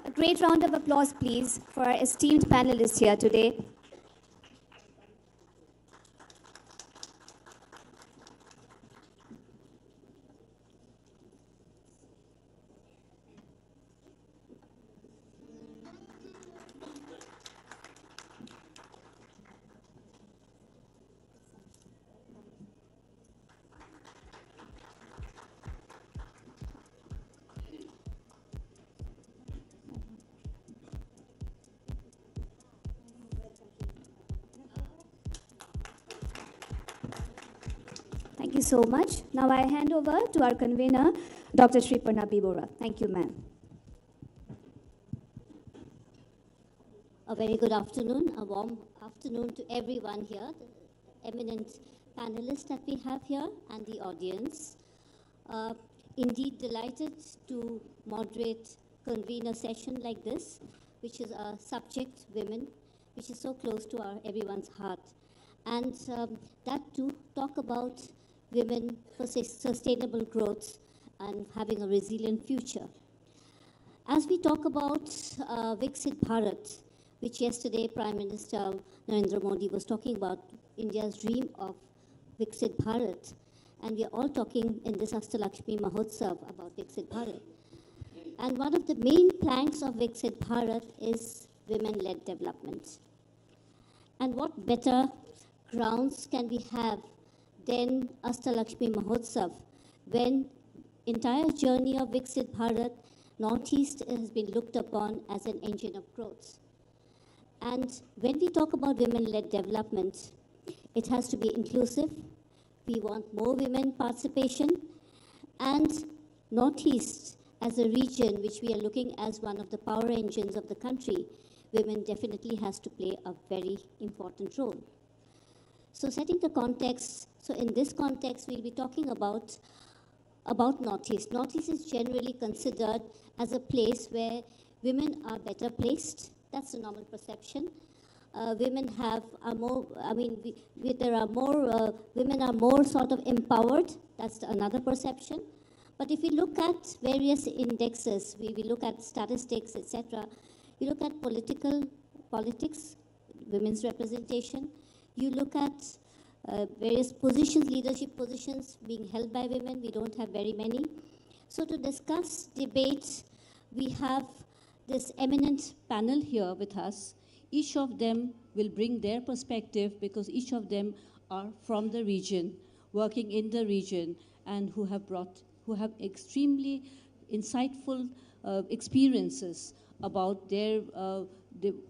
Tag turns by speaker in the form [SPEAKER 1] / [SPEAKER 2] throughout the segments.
[SPEAKER 1] A great round of applause, please, for our esteemed panelists here today. Thank you so much. Now I hand over to our convener, Dr. Sriparna B. Bora. Thank you, ma'am.
[SPEAKER 2] A very good afternoon, a warm afternoon to everyone here, the eminent panelists that we have here and the audience. Indeed delighted to moderate, convene a session like this, which is a subject, women, which is so close to everyone's heart. And that to talk about women for sustainable growth and having a resilient future. As we talk about Viksit Bharat, which yesterday Prime Minister Narendra Modi was talking about, India's dream of Viksit Bharat, and we are all talking in this Astalakshmi Mahotsav about Viksit Bharat. And one of the main planks of Viksit Bharat is women-led development. And what better grounds can we have than Astalakshmi Mahotsav, when entire journey of Viksit Bharat, Northeast has been looked upon as an engine of growth. And when we talk about women-led development, it has to be inclusive. We want more women participation. And Northeast, as a region which we are looking as one of the power engines of the country, women definitely has to play a very important role. So setting the context, so in this context, we'll be talking about Northeast. Northeast is generally considered as a place where women are better placed. That's the normal perception. Women are more, women are more sort of empowered. That's another perception. But if we look at various indexes, we look at statistics, etc., you look at politics, women's representation, you look at various positions, leadership positions being held by women. We don't have very many. So to discuss, debate, we have this eminent panel here with us. Each of them will bring their perspective because each of them are from the region, working in the region, and who have extremely insightful experiences about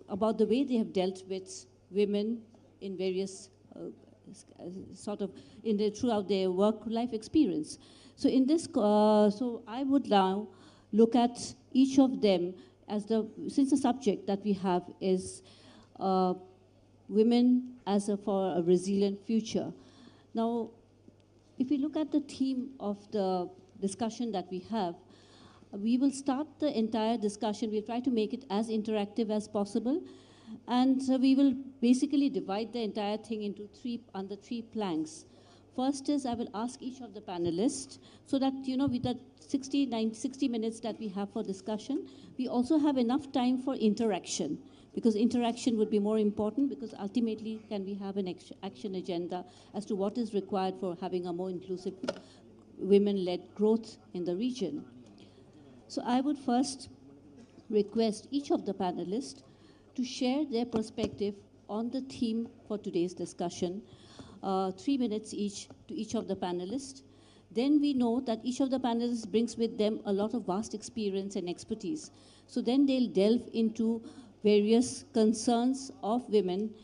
[SPEAKER 2] about the way they have dealt with women in various throughout their work life experience. So in this, so I would now look at each of them as since the subject that we have is women for a resilient future. Now, if we look at the theme of the discussion that we have, we will start the entire discussion. We'll try to make it as interactive as possible. And we will basically divide the entire thing into under three planks. First is I will ask each of the panelists so that, with the 60 minutes that we have for discussion, we also have enough time for interaction, because interaction would be more important, because ultimately can we have an action agenda as to what is required for having a more inclusive women-led growth in the region. So I would first request each of the panelists to share their perspective on the theme for today's discussion. 3 minutes each to each of the panelists. Then we know that each of the panelists brings with them a lot of vast experience and expertise. So then they'll delve into various concerns of women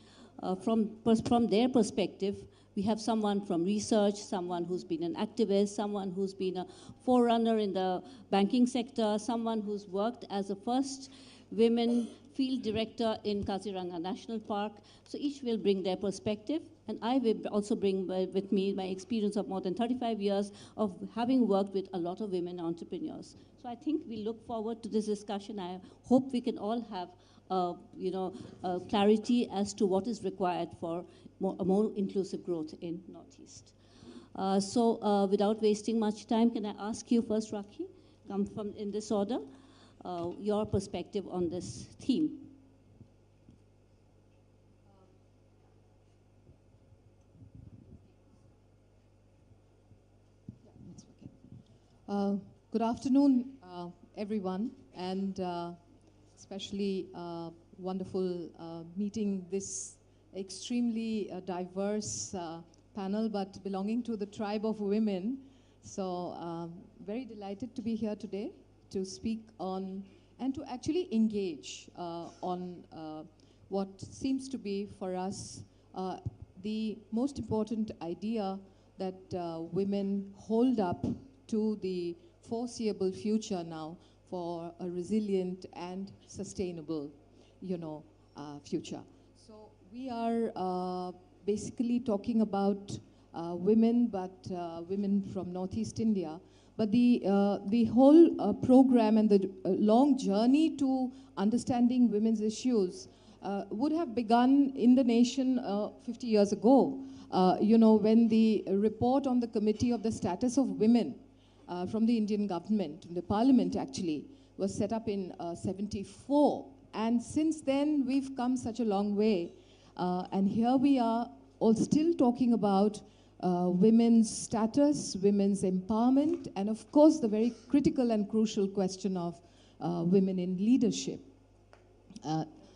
[SPEAKER 2] from their perspective. We have someone from research, someone who's been an activist, someone who's been a forerunner in the banking sector, someone who's worked as a first women field director in Kaziranga National Park. So each will bring their perspective, and I will also bring with me my experience of more than 35 years of having worked with a lot of women entrepreneurs. So I think we look forward to this discussion. I hope we can all have clarity as to what is required for a more inclusive growth in Northeast. So without wasting much time, can I ask you first, Rakhi, come from in this order? your perspective on this theme.
[SPEAKER 3] Good afternoon, everyone, and especially wonderful meeting this extremely diverse panel, but belonging to the tribe of women. So very delighted to be here today to speak on and to actually engage on what seems to be for us the most important idea that women hold up to the foreseeable future now for a resilient and sustainable, future. So we are basically talking about women, but women from Northeast India. But the whole program and the long journey to understanding women's issues would have begun in the nation 50 years ago, when the report on the Committee of the Status of Women from the Indian government, the parliament actually, was set up in 74. And since then, we've come such a long way. And here we are all still talking about women's status, women's empowerment, and of course, the very critical and crucial question of women in leadership.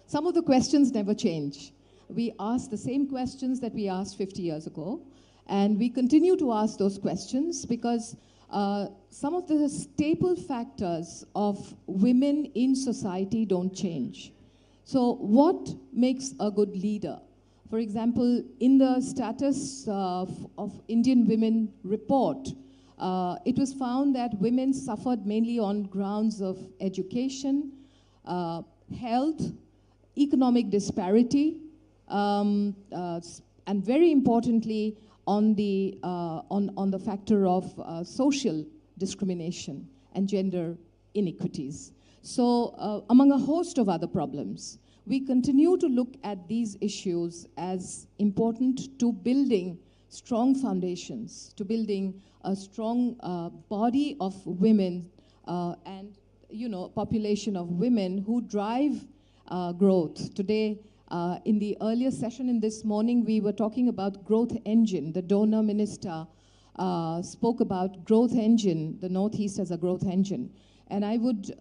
[SPEAKER 3] Some of the questions never change. We ask the same questions that we asked 50 years ago, and we continue to ask those questions because some of the staple factors of women in society don't change. So what makes a good leader? For example, in the status of Indian women report, it was found that women suffered mainly on grounds of education, health, economic disparity, and very importantly, on the factor of social discrimination and gender inequities. So among a host of other problems, we continue to look at these issues as important to building strong foundations, to building a strong body of women and population of women who drive growth. Today, in the earlier session in this morning, we were talking about growth engine. The donor minister spoke about growth engine, the Northeast as a growth engine. And I would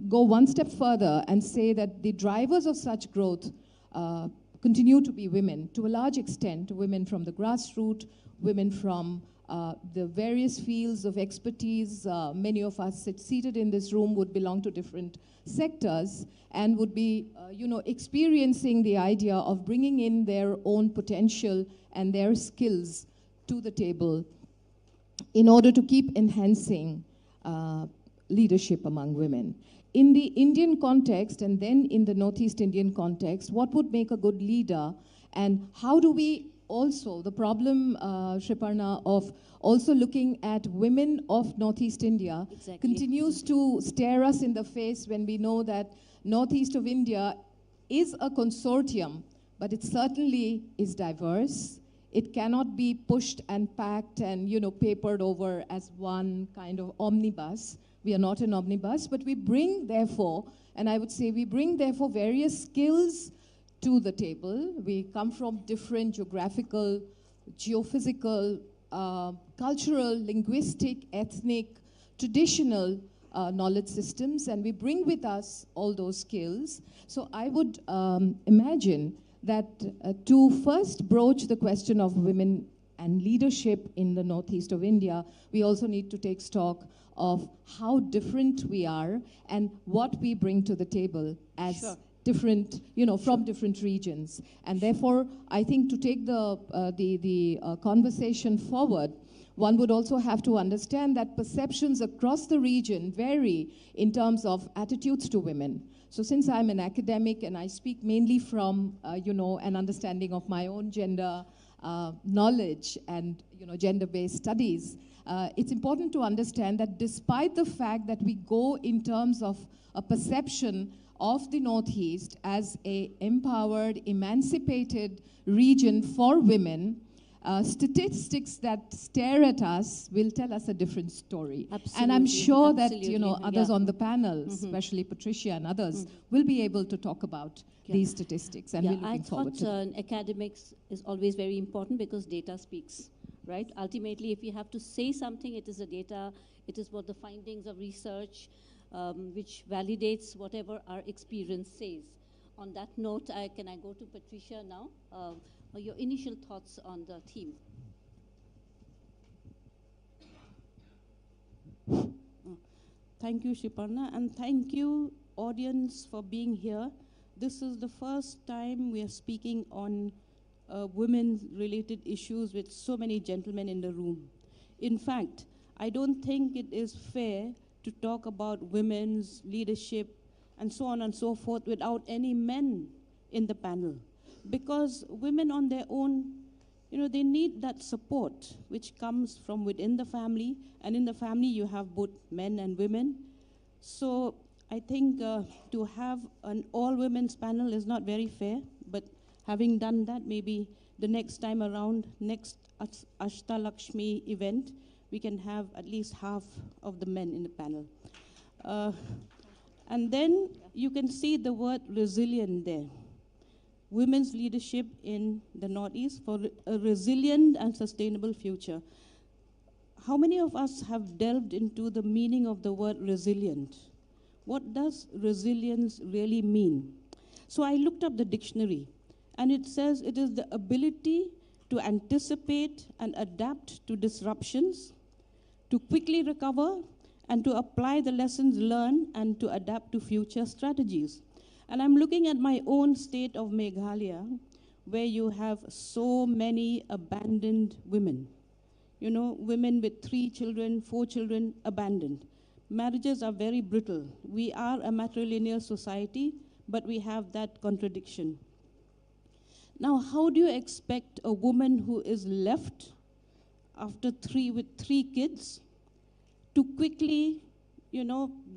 [SPEAKER 3] go one step further and say that the drivers of such growth continue to be women, to a large extent, women from the grassroots, women from the various fields of expertise. Many of us seated in this room would belong to different sectors and would be, experiencing the idea of bringing in their own potential and their skills to the table in order to keep enhancing leadership among women. In the Indian context, and then in the Northeast Indian context, what would make a good leader, and how do we also, the problem, Shriparna, of also looking at women of Northeast India continues to stare us in the face when we know that Northeast of India is a consortium, but it certainly is diverse. It cannot be pushed and packed and, papered over as one kind of omnibus. We are not an omnibus, but we bring, therefore, and I would say we bring, therefore, various skills to the table. We come from different geographical, geophysical, cultural, linguistic, ethnic, traditional knowledge systems, and we bring with us all those skills. So I would imagine that to first broach the question of women and leadership in the Northeast of India, we also need to take stock of how different we are and what we bring to the table as different, from different regions. And therefore, I think to take the conversation forward, one would also have to understand that perceptions across the region vary in terms of attitudes to women. So since I'm an academic and I speak mainly from, an understanding of my own gender knowledge and, gender-based studies, it's important to understand that despite the fact that we go in terms of a perception of the Northeast as an empowered, emancipated region for women, statistics that stare at us will tell us a different story.
[SPEAKER 2] Absolutely.
[SPEAKER 3] And I'm sure that,
[SPEAKER 2] Absolutely.
[SPEAKER 3] others on the panel, especially Patricia and others, will be able to talk about these statistics. And we're looking forward to that.
[SPEAKER 2] Academics is always very important because data speaks, right? Ultimately, if you have to say something, it is the data, it is what the findings of research, which validates whatever our experience says. On that note, can I go to Patricia now? Your initial thoughts on the theme.
[SPEAKER 4] Thank you, Shiparna, and thank you, audience, for being here. This is the first time we are speaking on women-related issues with so many gentlemen in the room. In fact, I don't think it is fair to talk about women's leadership and so on and so forth without any men in the panel. Because women on their own, they need that support which comes from within the family, and in the family you have both men and women. So I think to have an all-women's panel is not very fair, but having done that, maybe the next time around, next Ashtalakshmi event, we can have at least half of the men in the panel. And then you can see the word resilient there. Women's leadership in the Northeast for a resilient and sustainable future. How many of us have delved into the meaning of the word resilient? What does resilience really mean? So I looked up the dictionary, and it says it is the ability to anticipate and adapt to disruptions, to quickly recover, and to apply the lessons learned and to adapt to future strategies. And I'm looking at my own state of Meghalaya, where you have so many abandoned women. Women with 3 children, 4 children, abandoned. Marriages are very brittle. We are a matrilineal society, but we have that contradiction. Now, how do you expect a woman who is left with 3 kids to quickly,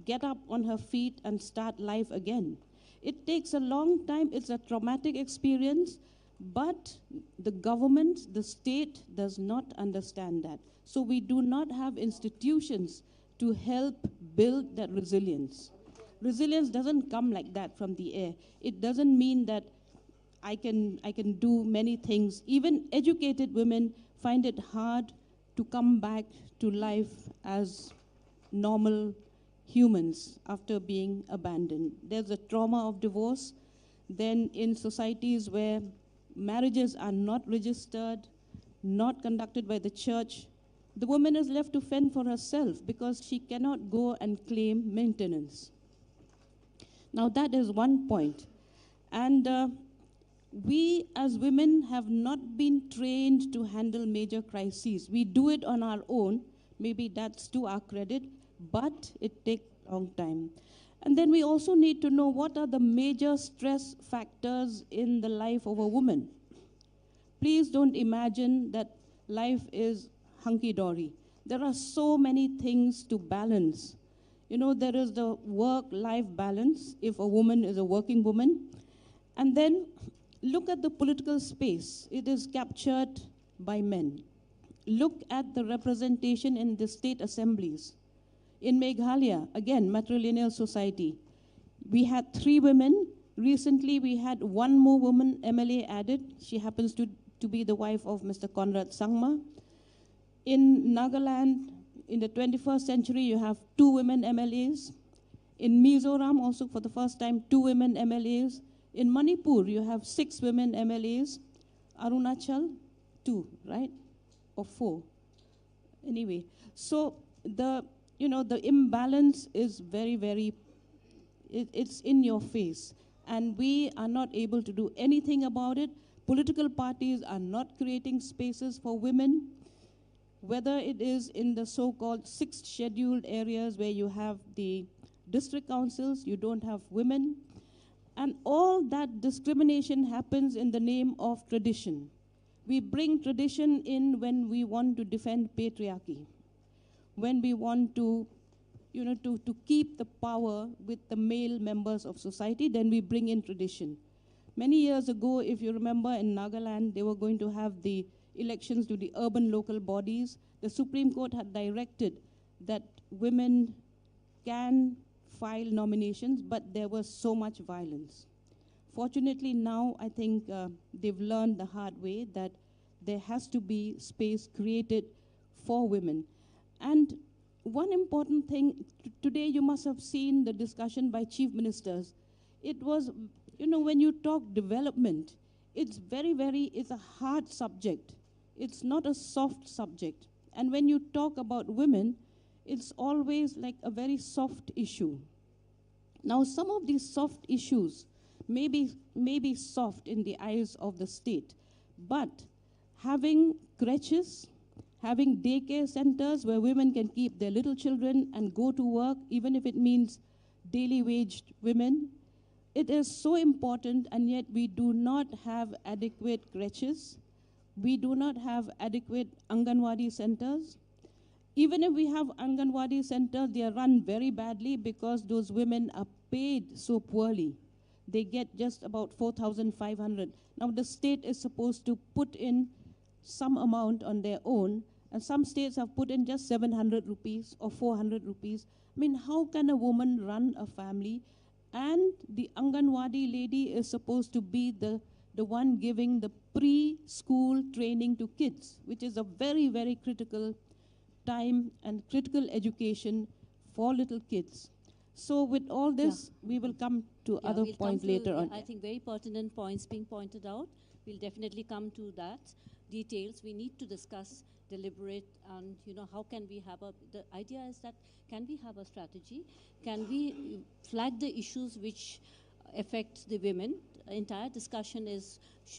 [SPEAKER 4] get up on her feet and start life again? It takes a long time. It's a traumatic experience, but the government, the state, does not understand that. So we do not have institutions to help build that resilience. Resilience doesn't come like that from the air. It doesn't mean that I can do many things. Even educated women find it hard to come back to life as normal humans after being abandoned. There's a trauma of divorce. Then in societies where marriages are not registered, not conducted by the church, the woman is left to fend for herself because she cannot go and claim maintenance. Now that is one point. And we as women have not been trained to handle major crises. We do it on our own. Maybe that's to our credit, but it takes a long time. And then we also need to know what are the major stress factors in the life of a woman. Please don't imagine that life is hunky-dory. There are so many things to balance. There is the work-life balance if a woman is a working woman. And then look at the political space. It is captured by men. Look at the representation in the state assemblies. In Meghalaya, again, matrilineal society, we had 3 women. Recently, we had 1 more woman MLA added. She happens to be the wife of Mr. Conrad Sangma. In Nagaland, in the 21st century, you have 2 women MLAs. In Mizoram, also for the first time, 2 women MLAs. In Manipur, you have 6 women MLAs. Arunachal, 2, right? Or 4. Anyway, so the imbalance is very, very, it's in your face. And we are not able to do anything about it. Political parties are not creating spaces for women, whether it is in the so-called 6 scheduled areas where you have the district councils, you don't have women. And all that discrimination happens in the name of tradition. We bring tradition in when we want to defend patriarchy, when we want to, to keep the power with the male members of society, then we bring in tradition. Many years ago, if you remember, in Nagaland, they were going to have the elections to the urban local bodies. The Supreme Court had directed that women can file nominations, but there was so much violence. Fortunately, now I think they've learned the hard way that there has to be space created for women. And one important thing, today you must have seen the discussion by chief ministers. It was, when you talk development, it's it's a hard subject. It's not a soft subject. And when you talk about women, it's always like a very soft issue. Now, some of these soft issues may be soft in the eyes of the state, but having creches, having daycare centers where women can keep their little children and go to work, even if it means daily waged women, it is so important, and yet we do not have adequate creches. We do not have adequate Anganwadi centers. Even if we have Anganwadi centers, they are run very badly because those women are paid so poorly. They get just about 4,500. Now the state is supposed to put in some amount on their own, and some states have put in just 700 rupees or 400 rupees. I mean, how can a woman run a family? And the Anganwadi lady is supposed to be the one giving the preschool training to kids, which is a very, very critical time and critical education for little kids. So with all this, we will come to other points later on.
[SPEAKER 5] I think very pertinent points being pointed out. We'll definitely come to that. Details we need to discuss, deliberate, and how can we have the idea is that can we have a strategy? Can we flag the issues which affect the women? Entire discussion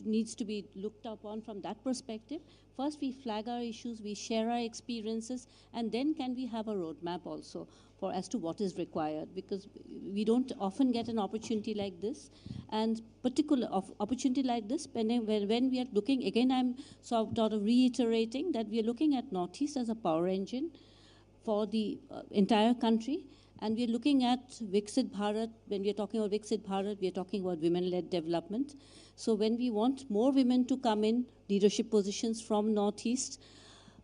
[SPEAKER 5] needs to be looked upon from that perspective. First, we flag our issues, we share our experiences, and then can we have a roadmap also as to what is required, because we don't often get an opportunity like this, and particular opportunity like this when we are looking, again I'm sort of reiterating that we are looking at Northeast as a power engine for the entire country. And we're looking at Viksit Bharat. When we're talking about Viksit Bharat, we're talking about women-led development. So when we want more women to come in leadership positions from Northeast,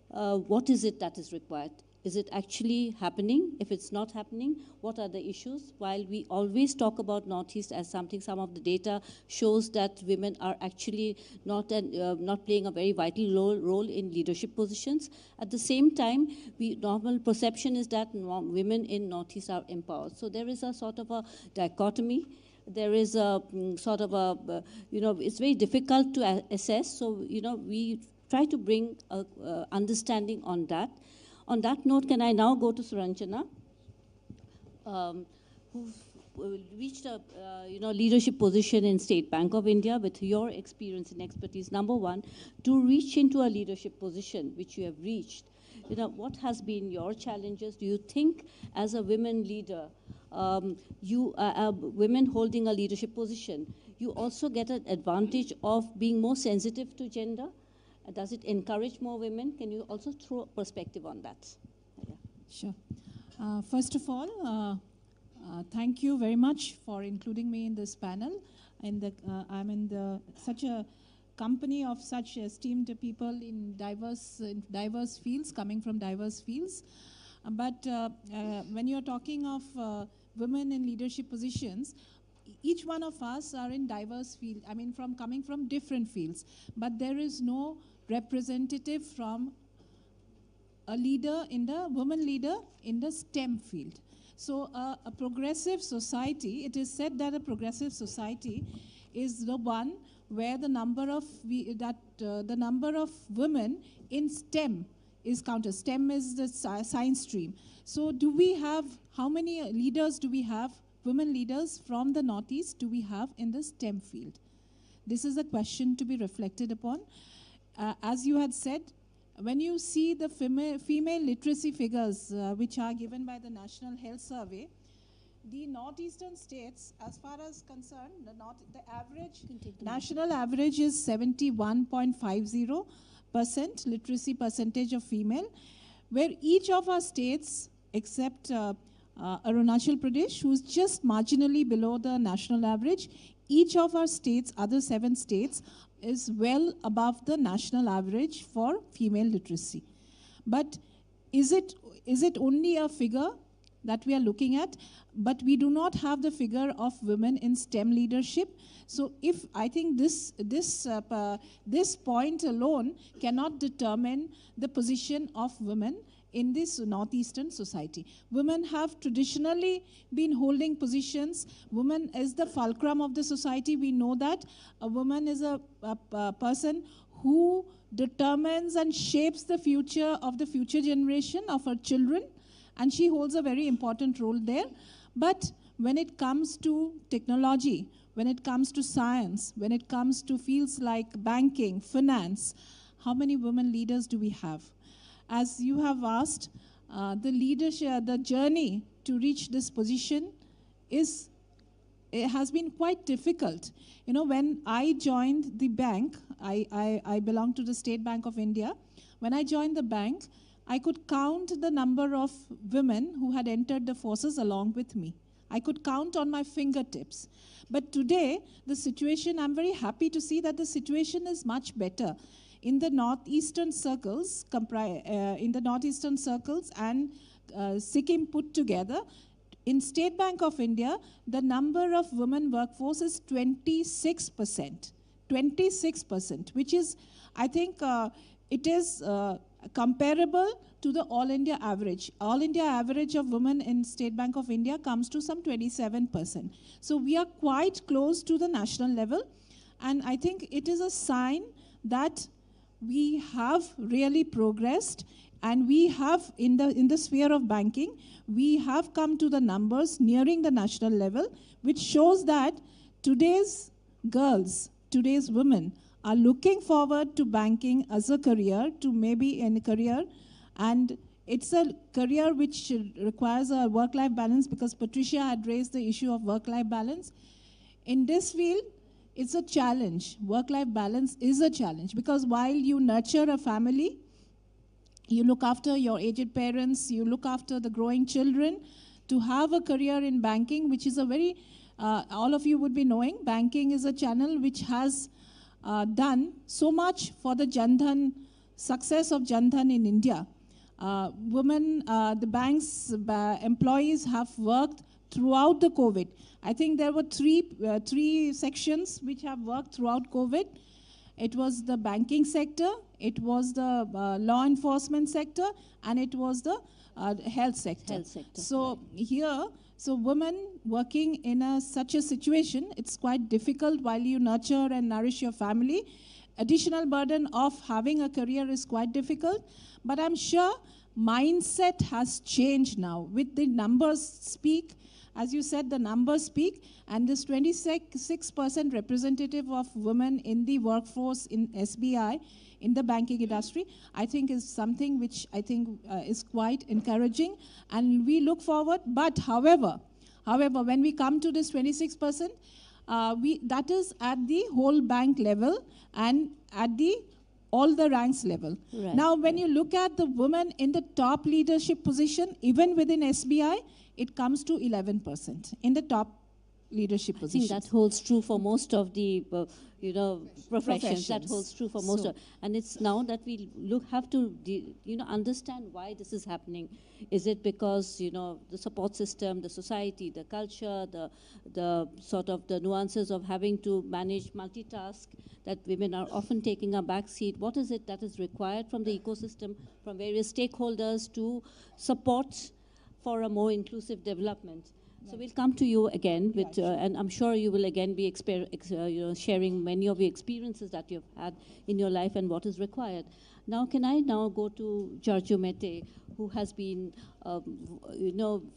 [SPEAKER 5] what is it that is required? Is it actually happening? If it's not happening, what are the issues? While we always talk about Northeast as something, some of the data shows that women are actually not playing a very vital role in leadership positions. At the same time, normal perception is that women in Northeast are empowered. So there is a sort of a dichotomy. There is a sort of a, it's very difficult to assess. So, we try to bring understanding on that. On that note, can I now go to Suranjana, who reached a leadership position in State Bank of India with your experience and expertise. Number one, to reach into a leadership position which you have reached, what has been your challenges? Do you think as a women leader, women holding a leadership position, you also get an advantage of being more sensitive to gender? Does it encourage more women? Can you also throw perspective on that? Yeah.
[SPEAKER 6] Sure. First of all, thank you very much for including me in this panel. I'm in such a company of such esteemed people in diverse fields, coming from diverse fields. But when you're talking of women in leadership positions, each one of us are in diverse fields, coming from different fields. But there is no representative from a woman leader in the STEM field. So a progressive society, it is said that a progressive society is the one where the number of women in STEM is counted. STEM is the science stream. So how many leaders do we have, women leaders from the Northeast do we have in the STEM field? This is a question to be reflected upon. As you had said, when you see the female literacy figures which are given by the National Health Survey, the northeastern states, as far as concerned, the average, national average is 71.50% literacy percentage of female, where each of our states, except Arunachal Pradesh, who's just marginally below the national average, each of our states, other 7 states, is well above the national average for female literacy. But is it only a figure that we are looking at? But we do not have the figure of women in STEM leadership. So if I think this point alone cannot determine the position of women in this northeastern society. Women have traditionally been holding positions. Woman is the fulcrum of the society. We know that a woman is a person who determines and shapes the future of the future generation of her children, and she holds a very important role there. But when it comes to technology, when it comes to science, when it comes to fields like banking, finance, how many women leaders do we have? As you have asked, the leadership, the journey to reach this position it has been quite difficult. You know, when I joined the bank, I belong to the State Bank of India. When I joined the bank, I could count the number of women who had entered the forces along with me. I could count on my fingertips. But today, the situation, I'm very happy to see that the situation is much better. In the northeastern circles, and Sikkim put together, in State Bank of India, the number of women workforce is 26%. 26%, which is, I think, it is comparable to the All India average. All India average of women in State Bank of India comes to some 27%. So we are quite close to the national level, and I think it is a sign that we have really progressed, and we have, in the sphere of banking, we have come to the numbers nearing the national level, which shows that today's girls, today's women are looking forward to banking as a career, to maybe any career, and it's a career which requires a work-life balance, because Patricia had raised the issue of work-life balance. In this field, it's a challenge. Work-life balance is a challenge, because while you nurture a family, you look after your aged parents, you look after the growing children, to have a career in banking, which is a very, all of you would be knowing, banking is a channel which has done so much for the Jan-Dhan, success of Jan-Dhan in India. Women, the bank's employees have worked throughout the COVID. I think there were three sections which have worked throughout COVID. It was the banking sector, it was the law enforcement sector, and it was the health sector. So here, so women working in such a situation, it's quite difficult while you nurture and nourish your family. Additional burden of having a career is quite difficult, but I'm sure mindset has changed now. With the numbers speak, as you said, the numbers speak, and this 26% representative of women in the workforce in SBI, in the banking industry, I think is something which I think is quite encouraging, and we look forward. But however, when we come to this 26%, that is at the whole bank level and at all the ranks level. Right. Now, when you look at the women in the top leadership position, even within SBI, it comes to 11% in the top leadership positions.
[SPEAKER 5] I think that holds true for most of the, professions. That holds true for most of. And it's now that we have to, understand why this is happening. Is it because, the support system, the society, the culture, the sort of the nuances of having to manage multitask, that women are often taking a back seat? What is it that is required from the ecosystem, from various stakeholders to support for a more inclusive development? So we'll come to you again, with, and I'm sure you will again be sharing many of the experiences that you've had in your life and what is required. Now, can I now go to Giorgio Mete, who has been,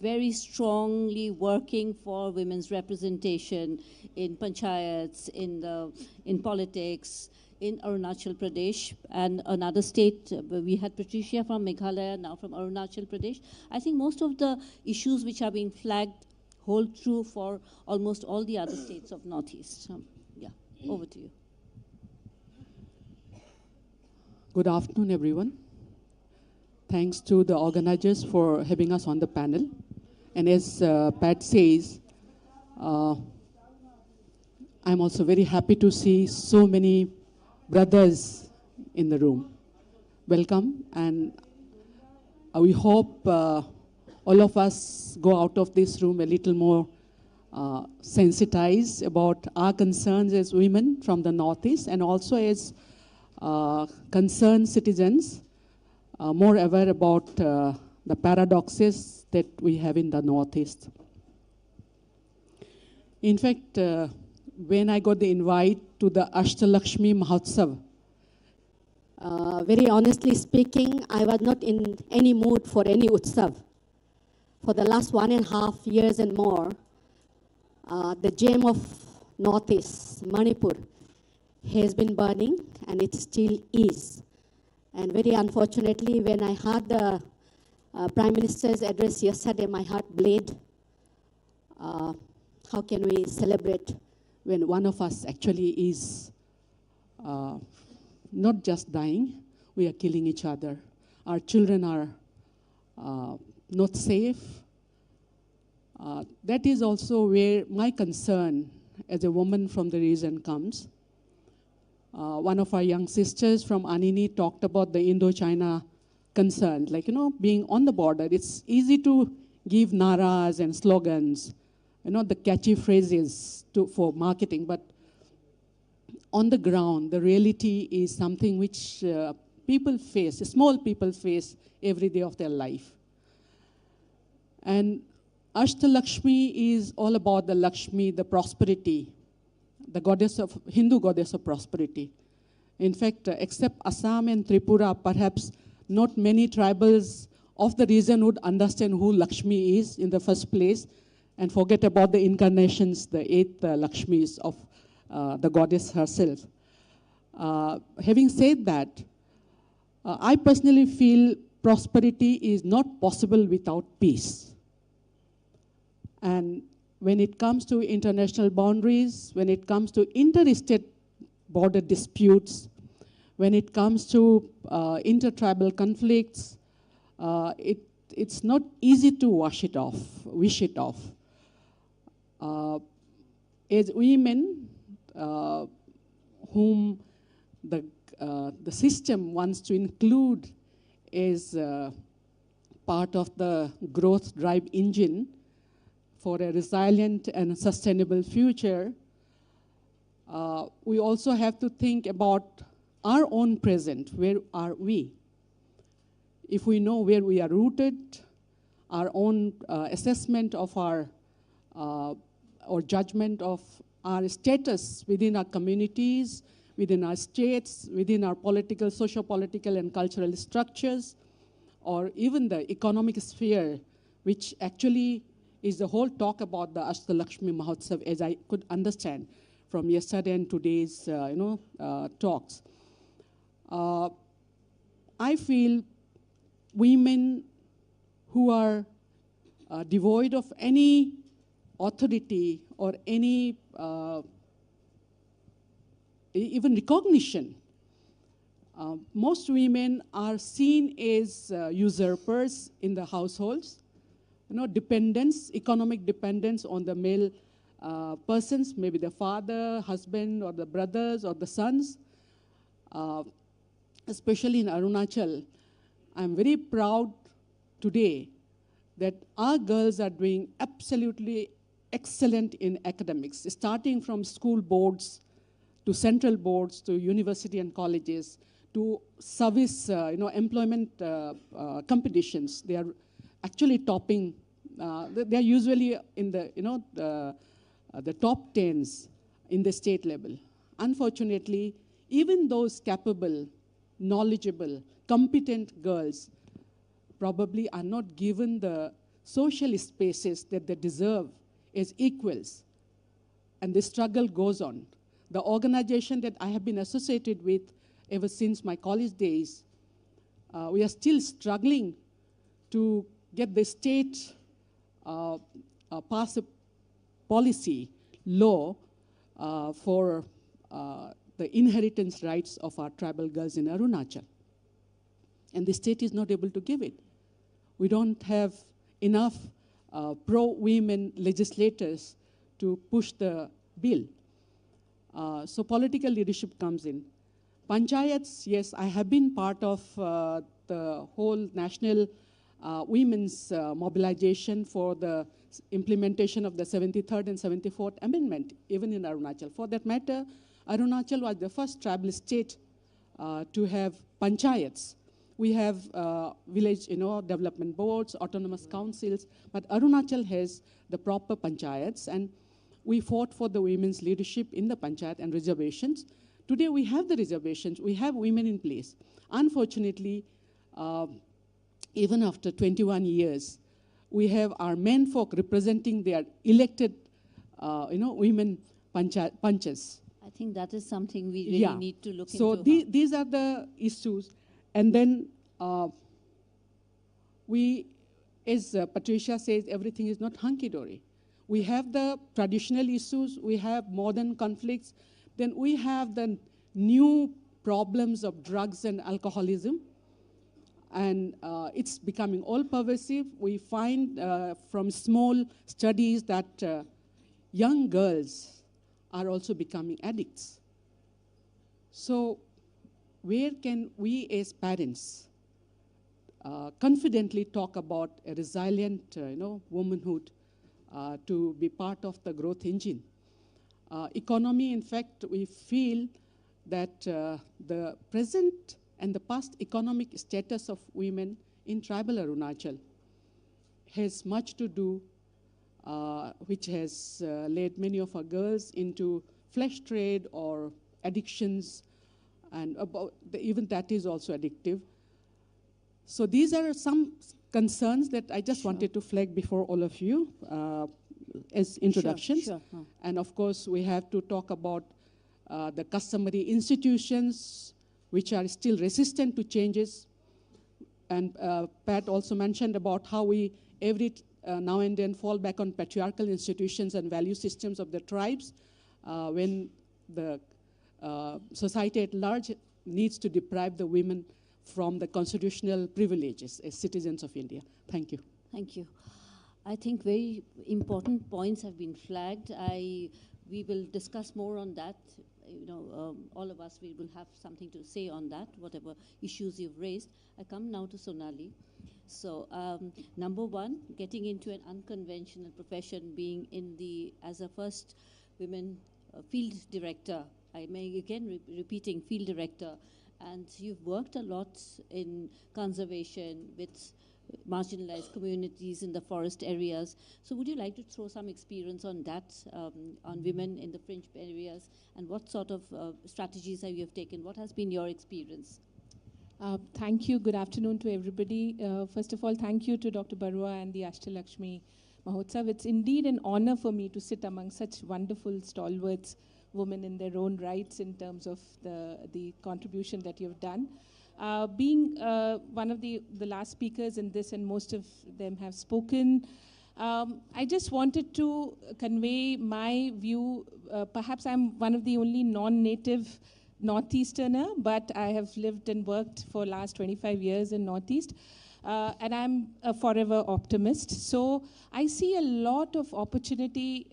[SPEAKER 5] very strongly working for women's representation in panchayats, in politics, in Arunachal Pradesh, and another state. We had Patricia from Meghalaya, now from Arunachal Pradesh. I think most of the issues which are being flagged hold true for almost all the other states of Northeast. Over to you.
[SPEAKER 7] Good afternoon, everyone. Thanks to the organizers for having us on the panel. And as Pat says, I'm also very happy to see so many brothers in the room. Welcome, and we hope all of us go out of this room a little more sensitized about our concerns as women from the Northeast, and also as concerned citizens, more aware about the paradoxes that we have in the Northeast. In fact, when I got the invite to the Ashtalakshmi Mahotsav, very honestly speaking, I was not in any mood for any utsav. For the last 1.5 years and more, the gem of Northeast, Manipur, has been burning, and it still is. And very unfortunately, when I heard the Prime Minister's address yesterday, my heart bled. How can we celebrate when one of us actually is not just dying, we are killing each other. Our children are not safe. That is also where my concern as a woman from the region comes. One of our young sisters from Anini talked about the Indo-China concern, like, being on the border. It's easy to give naras and slogans, the catchy phrases for marketing, but on the ground, the reality is something which people face, small people face every day of their life. And Ashtalakshmi is all about the Lakshmi, the prosperity, the goddess of, Hindu goddess of prosperity. In fact, except Assam and Tripura, perhaps not many tribals of the region would understand who Lakshmi is in the first place, and forget about the incarnations, the 8 Lakshmis of the goddess herself. Having said that, I personally feel prosperity is not possible without peace. And when it comes to international boundaries, when it comes to interstate border disputes, when it comes to intertribal conflicts, it's not easy to wish it off. As women, whom the system wants to include as part of the growth drive engine for a resilient and sustainable future, we also have to think about our own present. Where are we? If we know where we are rooted, our own assessment of our or judgment of our status within our communities, within our states, within our political, socio-political and cultural structures, or even the economic sphere, which actually is the whole talk about the Ashtalakshmi Mahotsav, as I could understand from yesterday and today's talks. I feel women who are devoid of any authority or any even recognition. Most women are seen as usurpers in the households, dependence, economic dependence on the male persons, maybe the father, husband, or the brothers, or the sons. Especially in Arunachal, I'm very proud today that our girls are doing absolutely excellent in academics, starting from school boards to central boards to university and colleges to service, employment competitions. They are actually topping. They are usually in the top 10s in the state level. Unfortunately, even those capable, knowledgeable, competent girls probably are not given the social spaces that they deserve as equals. And the struggle goes on. The organization that I have been associated with ever since my college days, we are still struggling to get the state pass a policy, law, for the inheritance rights of our tribal girls in Arunachal. And the state is not able to give it. We don't have enough pro-women legislators to push the bill. So political leadership comes in. Panchayats, yes, I have been part of the whole national women's mobilization for the implementation of the 73rd and 74th Amendment, even in Arunachal. For that matter, Arunachal was the first tribal state to have panchayats. We have village, development boards, autonomous councils, but Arunachal has the proper panchayats, and we fought for the women's leadership in the panchayat and reservations. Today we have the reservations, we have women in place. Unfortunately, even after 21 years, we have our men folk representing their elected, women panchas.
[SPEAKER 5] I think that is something we really need to look into.
[SPEAKER 7] So these are the issues. And then as Patricia says, everything is not hunky-dory. We have the traditional issues, we have modern conflicts, then we have the new problems of drugs and alcoholism. And it's becoming all-pervasive. We find from small studies that young girls are also becoming addicts. So where can we as parents confidently talk about a resilient womanhood to be part of the growth engine? Economy, in fact, we feel that the present and the past economic status of women in tribal Arunachal has much to do, which has led many of our girls into flesh trade or addictions, and even that is also addictive. So these are some concerns that I just wanted to flag before all of you as introductions.
[SPEAKER 5] Sure.
[SPEAKER 7] And of course, we have to talk about the customary institutions which are still resistant to changes. And Pat also mentioned about how we every now and then fall back on patriarchal institutions and value systems of the tribes when the society at large needs to deprive the women from the constitutional privileges as citizens of India. Thank you.
[SPEAKER 5] Thank you. I think very important points have been flagged. We will discuss more on that. All of us, we will have something to say on that, whatever issues you've raised. I come now to Sonali. So, number one, getting into an unconventional profession, being as a first women field director. I may again repeating field director, and you've worked a lot in conservation with marginalized communities in the forest areas. So would you like to throw some experience on that, on women in the fringe areas, and what sort of strategies have you taken? What has been your experience?
[SPEAKER 6] Thank you. Good afternoon to everybody. First of all, thank you to Dr. Barua and the Ashtalakshmi Mahotsav. It's indeed an honor for me to sit among such wonderful stalwarts, women in their own rights in terms of the contribution that you've done. Being one of the last speakers in this, and most of them have spoken, I just wanted to convey my view. Perhaps I'm one of the only non-native Northeasterner, but I have lived and worked for last 25 years in Northeast. And I'm a forever optimist. So I see a lot of opportunity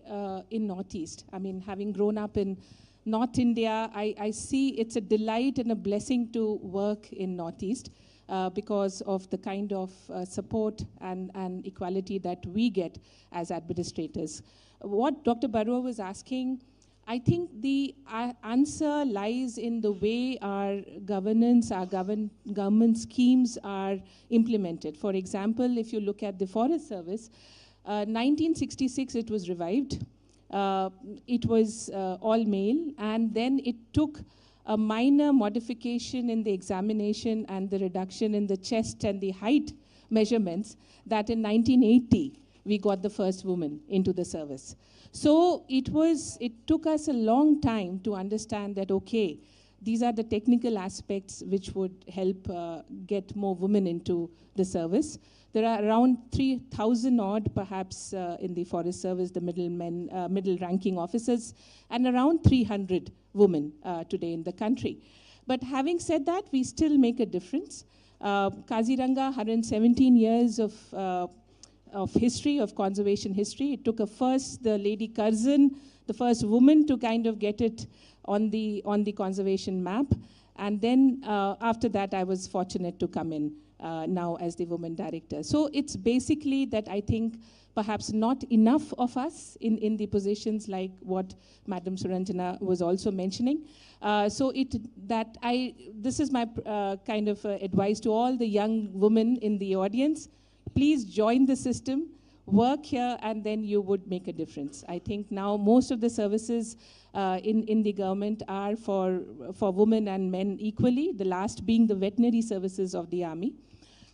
[SPEAKER 6] in Northeast. I mean, having grown up in North India, I see it's a delight and a blessing to work in Northeast because of the kind of support and equality that we get as administrators. What Dr. Barua was asking, I think the answer lies in the way our governance, our government schemes are implemented. For example, if you look at the Forest Service, 1966 it was revived. It was all male, and then it took a minor modification in the examination and the reduction in the chest and the height measurements that in 1980 we got the first woman into the service. So it took us a long time to understand that, okay, these are the technical aspects which would help get more women into the service. There are around 3,000 odd, perhaps, in the Forest Service, the middle ranking officers, and around 300 women today in the country. But having said that, we still make a difference. Kaziranga, 117 years of history, of conservation history. It took the Lady Curzon, the first woman to kind of get it on the conservation map.
[SPEAKER 4] And then after that, I was fortunate to come in now as the woman director. So it's basically that I think perhaps not enough of us in the positions like what Madam Suranjana was also mentioning. This is my kind of advice to all the young women in the audience. Please join the system, work here, and then you would make a difference. I think now most of the services in the government are for women and men equally, the last being the veterinary services of the army.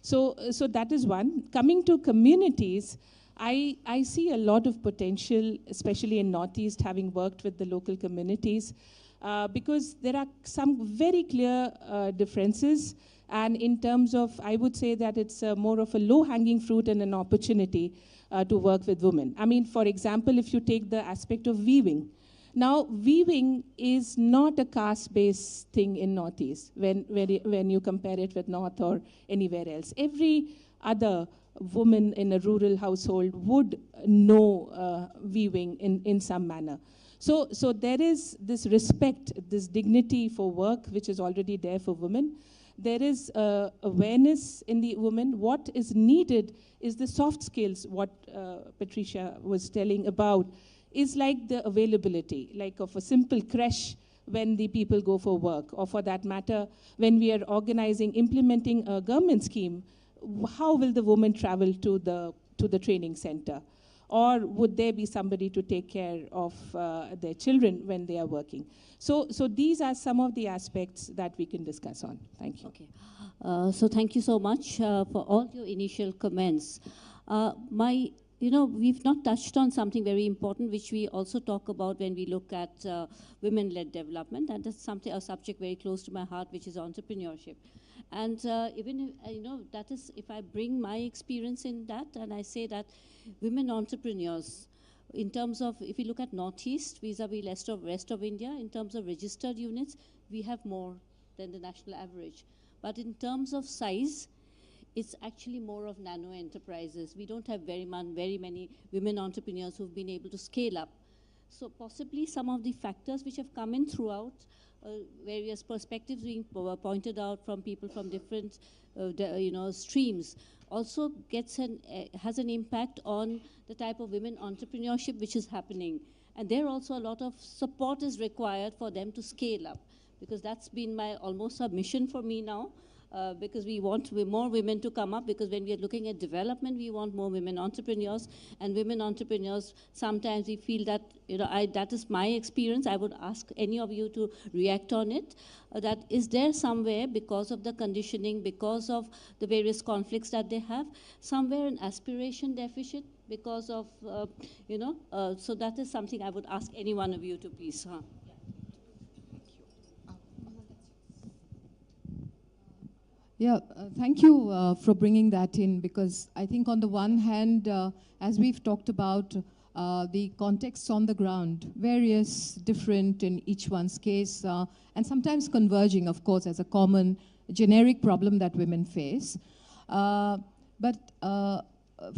[SPEAKER 4] So that is one. Coming to communities, I see a lot of potential, especially in Northeast, having worked with the local communities, because there are some very clear differences. And in terms of, I would say that it's more of a low-hanging fruit and an opportunity to work with women. I mean, for example, if you take the aspect of weaving. Now, weaving is not a caste-based thing in Northeast when you compare it with North or anywhere else. Every other woman in a rural household would know weaving in some manner. So there is this respect, this dignity for work, which is already there for women. There is awareness in the women. What is needed is the soft skills, what Patricia was telling about, is like the availability, like of a simple creche when the people go for work, or for that matter, when we are organizing, implementing a government scheme, how will the woman travel to the training center? Or would there be somebody to take care of their children when they are working? So these are some of the aspects that we can discuss on. Thank you.
[SPEAKER 5] Okay. So thank you so much for all your initial comments. We've not touched on something very important, which we also talk about when we look at women-led development, and that's a subject very close to my heart, which is entrepreneurship. And even that is, if I bring my experience in that, and I say that women entrepreneurs, in terms of, if you look at Northeast vis-a-vis rest of India, in terms of registered units, we have more than the national average. But in terms of size, it's actually more of nano enterprises. We don't have very many women entrepreneurs who've been able to scale up. So possibly some of the factors which have come in throughout, various perspectives being pointed out from people from different streams, also has an impact on the type of women entrepreneurship which is happening. And there also a lot of support is required for them to scale up, because that's been almost a mission for me now. Because we want more women to come up, because when we are looking at development, we want more women entrepreneurs. And women entrepreneurs, sometimes we feel that, that is my experience. I would ask any of you to react on it. That is there somewhere, because of the conditioning, because of the various conflicts that they have, somewhere an aspiration deficit because of, so that is something I would ask any one of you to please.
[SPEAKER 3] Yeah, thank you for bringing that in, because I think on the one hand, as we've talked about, the context on the ground, various, different in each one's case, and sometimes converging, of course, as a common generic problem that women face. But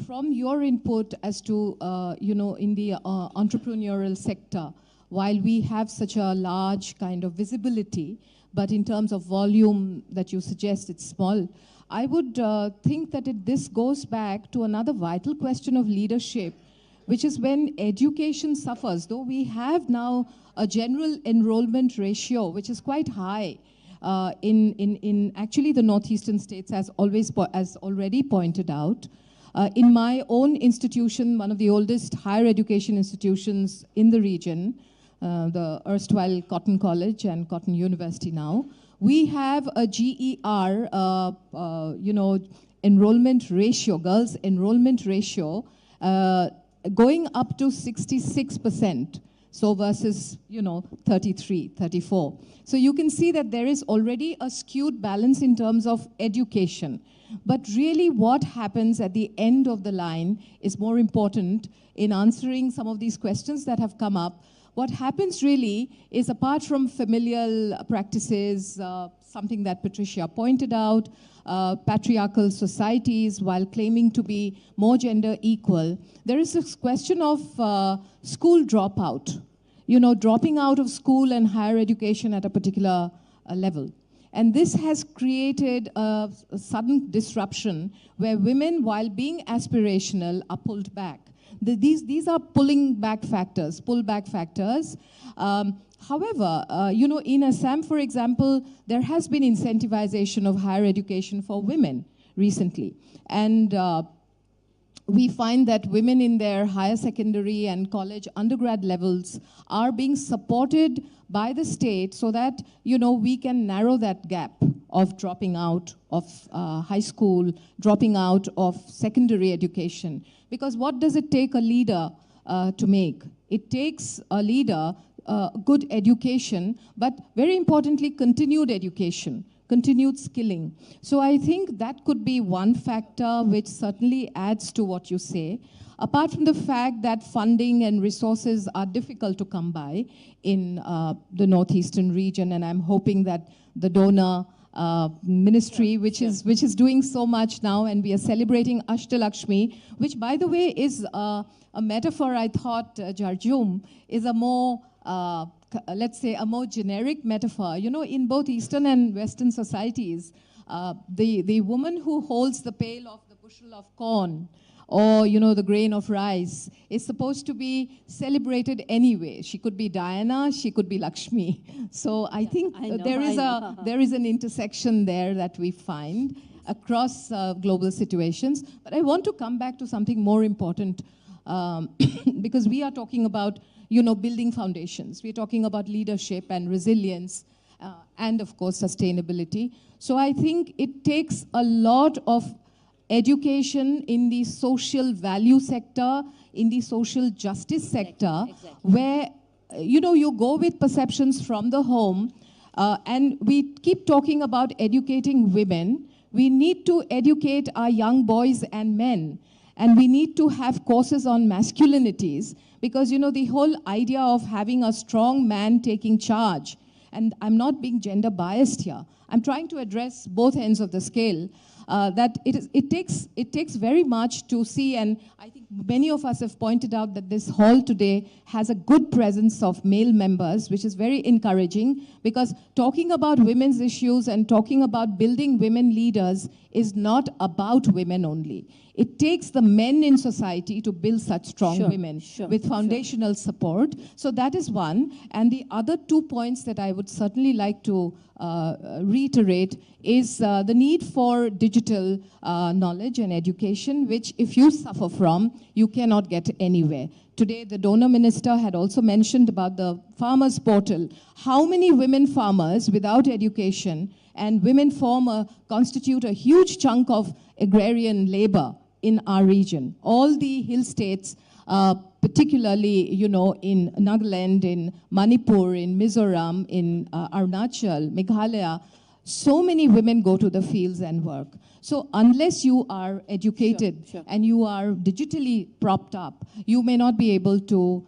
[SPEAKER 3] from your input as to, in the entrepreneurial sector, while we have such a large kind of visibility, but in terms of volume that you suggest, it's small. I would think that this goes back to another vital question of leadership, which is when education suffers. Though we have now a general enrollment ratio, which is quite high in actually the northeastern states, as already pointed out. In my own institution, one of the oldest higher education institutions in the region, the erstwhile Cotton College and Cotton University now, we have a GER, enrollment ratio, girls enrollment ratio, going up to 66%. So versus, 33, 34. So you can see that there is already a skewed balance in terms of education. But really what happens at the end of the line is more important in answering some of these questions that have come up. What happens really is, apart from familial practices, something that Patricia pointed out, patriarchal societies, while claiming to be more gender equal, there is this question of school dropout, dropping out of school and higher education at a particular level. And this has created a sudden disruption where women, while being aspirational, are pulled back. These are pullback factors. However, in Assam, for example, there has been incentivization of higher education for women recently. And we find that women in their higher secondary and college undergrad levels are being supported by the state so that, we can narrow that gap of dropping out of high school, dropping out of secondary education. Because what does it take a leader to make? It takes a leader good education, but very importantly, continued education, continued skilling. So I think that could be one factor which certainly adds to what you say. Apart from the fact that funding and resources are difficult to come by in the northeastern region, and I'm hoping that the donor ministry, which is doing so much now, and we are celebrating Ashtalakshmi, which, by the way, is a metaphor. I thought Jarjum is a more let's say a more generic metaphor. In both Eastern and Western societies, the woman who holds the pail of the bushel of corn, or the grain of rice, is supposed to be celebrated anyway. She could be Diana, she could be Lakshmi. So I think there is an intersection there that we find across global situations. But I want to come back to something more important, because we are talking about building foundations. We're talking about leadership and resilience, and of course sustainability. So I think it takes a lot of education in the social value sector, in the social justice sector, where you go with perceptions from the home, and we keep talking about educating women. We need to educate our young boys and men, and we need to have courses on masculinities, because the whole idea of having a strong man taking charge, and I'm not being gender biased here, I'm trying to address both ends of the scale, that it takes very much to see, and I think many of us have pointed out that this hall today has a good presence of male members, which is very encouraging, because talking about women's issues and talking about building women leaders is not about women only. It takes the men in society to build such strong women with foundational support. So that is one. And the other 2 points that I would certainly like to reiterate is the need for digital knowledge and education, which if you suffer from, you cannot get anywhere. Today, the donor minister had also mentioned about the farmers portal. How many women farmers without education, and women constitute a huge chunk of agrarian labor in our region. All the hill states, particularly, in Nagaland, in Manipur, in Mizoram, in Arunachal, Meghalaya, so many women go to the fields and work. So unless you are educated and you are digitally propped up, you may not be able to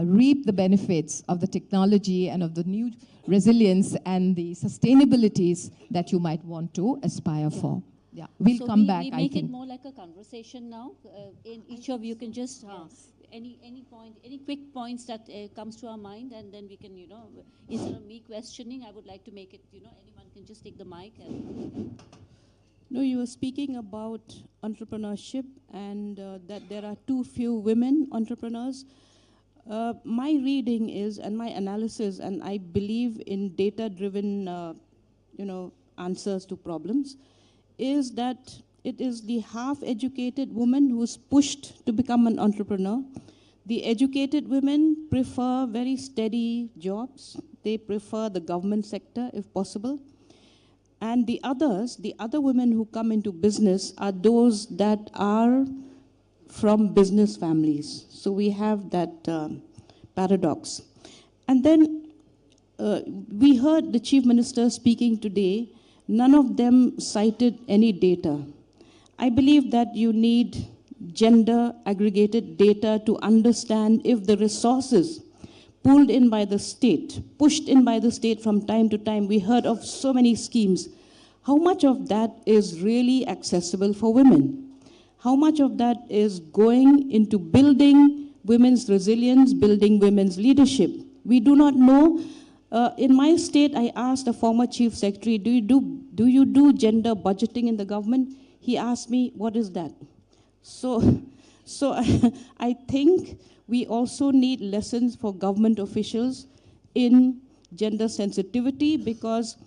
[SPEAKER 3] reap the benefits of the technology and of the new resilience and the sustainabilities that you might want to aspire for. Yeah, we'll come back, I think.
[SPEAKER 5] We make it more like a conversation now. In each of you can just, any quick points that comes to our mind, and then we can, instead of me questioning, I would like to make it, anyone can just take the mic.
[SPEAKER 4] No, you were speaking about entrepreneurship and that there are too few women entrepreneurs. My reading is, and my analysis, and I believe in data-driven, answers to problems, is that it is the half-educated woman who's pushed to become an entrepreneur. The educated women prefer very steady jobs. They prefer the government sector, if possible. And the other women who come into business are those that are from business families. So we have that paradox. And then we heard the Chief Minister speaking today. None of them cited any data. I believe that you need gender aggregated data to understand if the resources pulled in by the state, pushed in by the state from time to time, we heard of so many schemes. How much of that is really accessible for women? How much of that is going into building women's resilience, building women's leadership? We do not know In my state, I asked the former chief secretary, do you do gender budgeting in the government? He asked me, what is that? So, so I think we also need lessons for government officials in gender sensitivity, because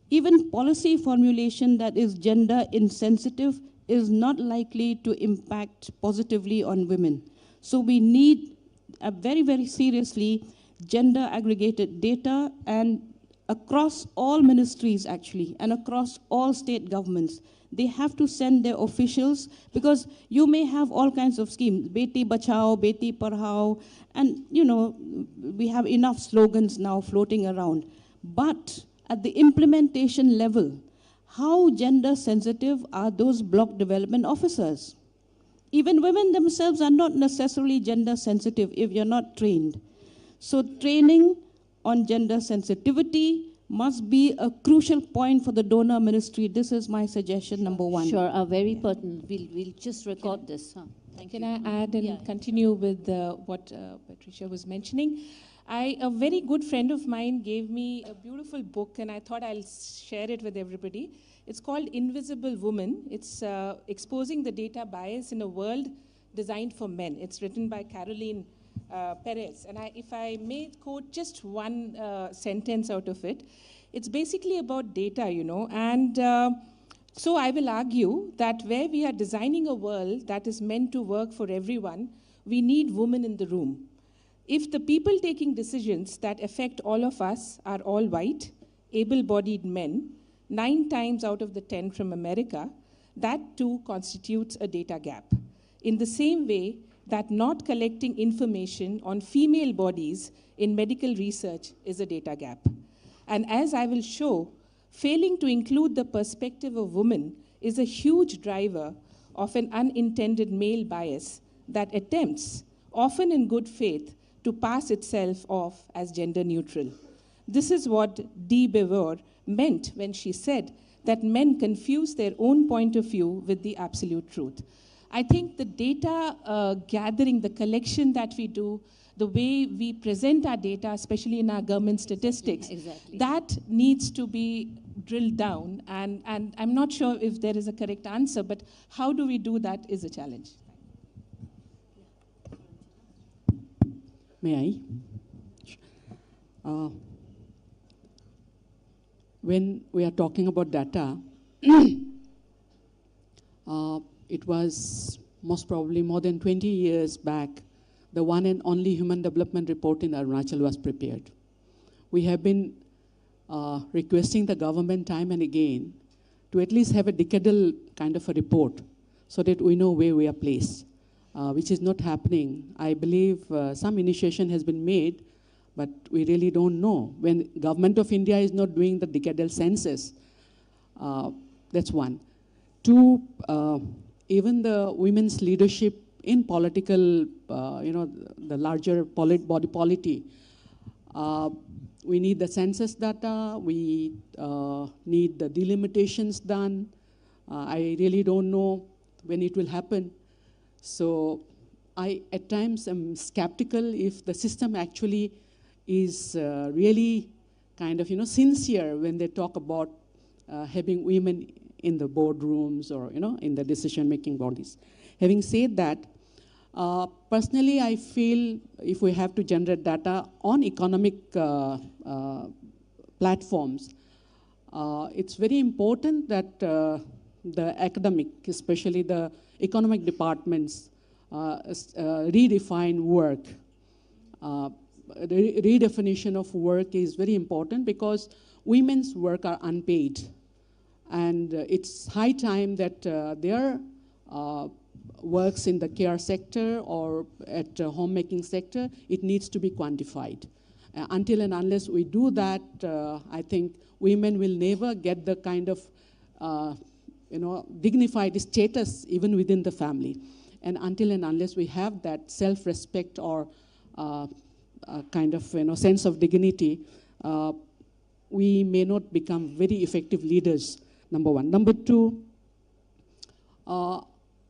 [SPEAKER 4] even policy formulation that is gender insensitive is not likely to impact positively on women. So we need very, very seriously gender aggregated data, and across all ministries actually, and across all state governments. They have to send their officials, because you may have all kinds of schemes, Beti Bachao, Beti Padhao, and you know, we have enough slogans now floating around. But at the implementation level, how gender sensitive are those block development officers? Even women themselves are not necessarily gender sensitive if you're not trained. So training on gender sensitivity must be a crucial point for the donor ministry. This is my suggestion, number one.
[SPEAKER 5] Sure, very pertinent. We'll just record this. Huh?
[SPEAKER 8] Can I add and continue with what Patricia was mentioning? A very good friend of mine gave me a beautiful book, and I thought I'll share it with everybody. It's called Invisible Woman. It's exposing the data bias in a world designed for men. It's written by Caroline Perez. And if I may quote just one sentence out of it, it's basically about data, you know. And so I will argue that where we are designing a world that is meant to work for everyone, we need women in the room. If the people taking decisions that affect all of us are all white, able-bodied men, 9 times out of the 10 from America, that too constitutes a data gap. In the same way that not collecting information on female bodies in medical research is a data gap. And as I will show, failing to include the perspective of women is a huge driver of an unintended male bias that attempts, often in good faith, to pass itself off as gender neutral. This is what Dee Beauvoir meant when she said that men confuse their own point of view with the absolute truth. I think the data gathering, the collection that we do, the way we present our data, especially in our government statistics, that needs to be drilled down. And I'm not sure if there is a correct answer, but how do we do that is a challenge.
[SPEAKER 7] May I? When we are talking about data, it was most probably more than 20 years back, the one and only Human Development Report in Arunachal was prepared. We have been requesting the government time and again to at least have a decadal kind of a report so that we know where we are placed, which is not happening. I believe some initiation has been made, but we really don't know. When government of India is not doing the decadal census, that's one. Two, even the women's leadership in political, the larger body polity, we need the census data, we need the delimitations done. I really don't know when it will happen. So I, at times, am skeptical if the system actually is really kind of, sincere when they talk about having women in the boardrooms or, in the decision-making bodies. Having said that, personally, I feel if we have to generate data on economic platforms, it's very important that the academic, especially the economic departments, redefine work. The redefinition of work is very important because women's work are unpaid. And it's high time that their works in the care sector or at homemaking sector, it needs to be quantified. Until and unless we do that, I think women will never get the kind of dignified status even within the family. And until and unless we have that self-respect or kind of sense of dignity, we may not become very effective leaders, number one. Number two, I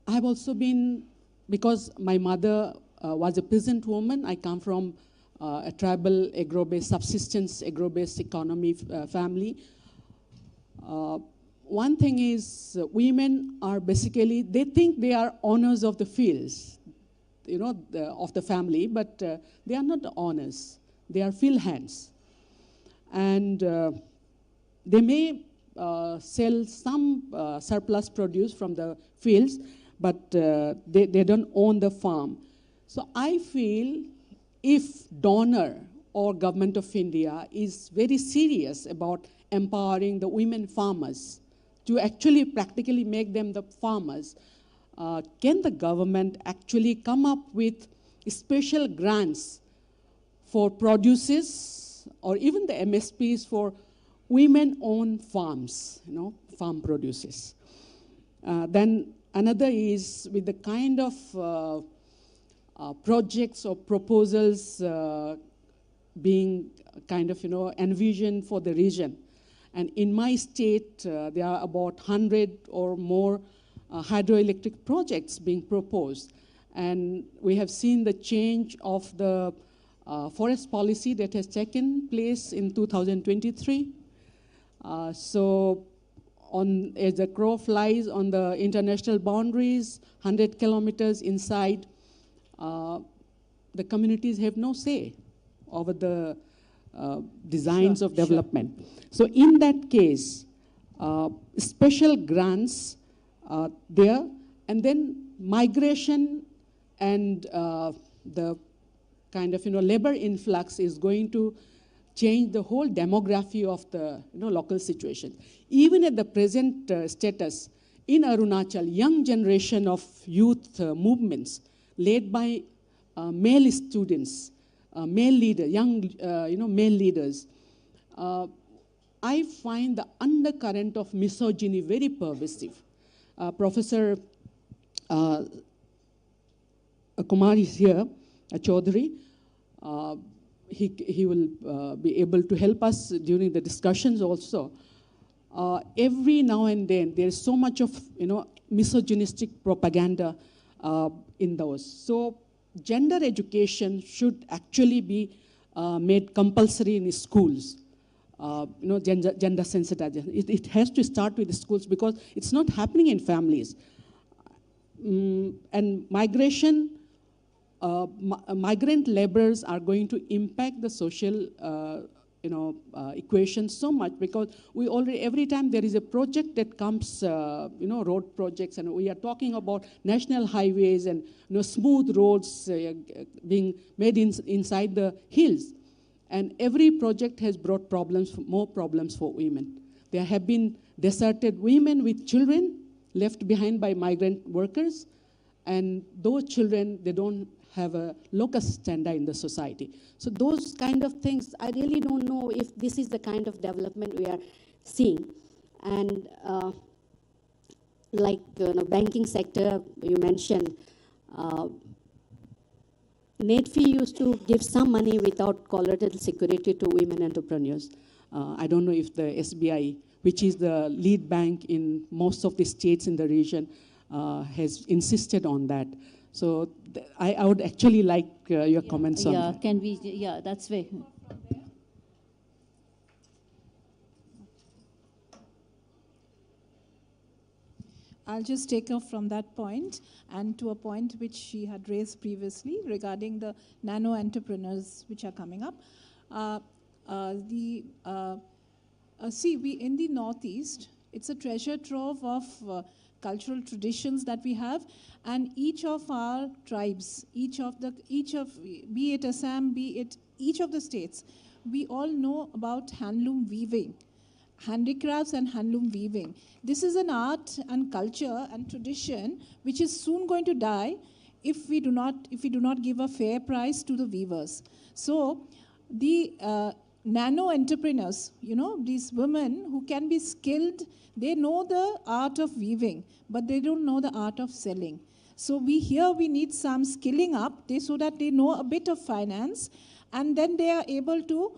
[SPEAKER 7] have also been, because my mother was a peasant woman, I come from a tribal agro-based, subsistence agro-based economy family. One thing is women are basically, they think they are owners of the fields, you know, of the family, but they are not the owners. They are field hands. And they may sell some surplus produce from the fields, but they don't own the farm. So I feel if donor or government of India is very serious about empowering the women farmers to actually practically make them the farmers, can the government actually come up with special grants for produces or even the MSPs for women-owned farms, you know, farm produces? Then another is with the kind of projects or proposals being kind of, you know, envisioned for the region. And in my state, there are about 100 or more hydroelectric projects being proposed. And we have seen the change of the forest policy that has taken place in 2023. So as the crow flies on the international boundaries, 100 kilometers inside, the communities have no say over the designs of development. So in that case, special grants there, and then migration and the kind of, you know, labor influx is going to change the whole demography of the, you know, local situation. Even at the present status, in Arunachal, young generation of youth movements led by male students, male leaders, young, you know, male leaders, I find the undercurrent of misogyny very pervasive. Professor Kumar is here, Chaudhary. He will be able to help us during the discussions also. Every now and then, there is so much of, you know, misogynistic propaganda in those. So gender education should actually be made compulsory in schools. You know, gender sensitization. It has to start with the schools because it's not happening in families. And migration, migrant laborers are going to impact the social you know, equation so much because we already, every time there is a project that comes, you know, road projects, and we are talking about national highways and, you know, smooth roads being made inside the hills. And every project has brought problems, more problems for women. There have been deserted women with children left behind by migrant workers, and those children, they don't have a locus standi in the society. So those kind of things, I really don't know if this is the kind of development we are seeing. And like banking sector, you mentioned, NEDFI used to give some money without collateral security to women entrepreneurs. I don't know if the SBI, which is the lead bank in most of the states in the region, has insisted on that. So I would actually like your comments on that.
[SPEAKER 5] Can we, that's way.
[SPEAKER 6] I'll just take off from that point and to a point which she had raised previously regarding the nano entrepreneurs which are coming up. See, we in the Northeast, it's a treasure trove of cultural traditions that we have, and each of our tribes, be it Assam, be it each of the states, we all know about handloom weaving, handicrafts and handloom weaving. This is an art and culture and tradition which is soon going to die if we do not give a fair price to the weavers. So the nano entrepreneurs, these women who can be skilled, they know the art of weaving, but they don't know the art of selling. So we need some skilling up so that they know a bit of finance, and then they are able to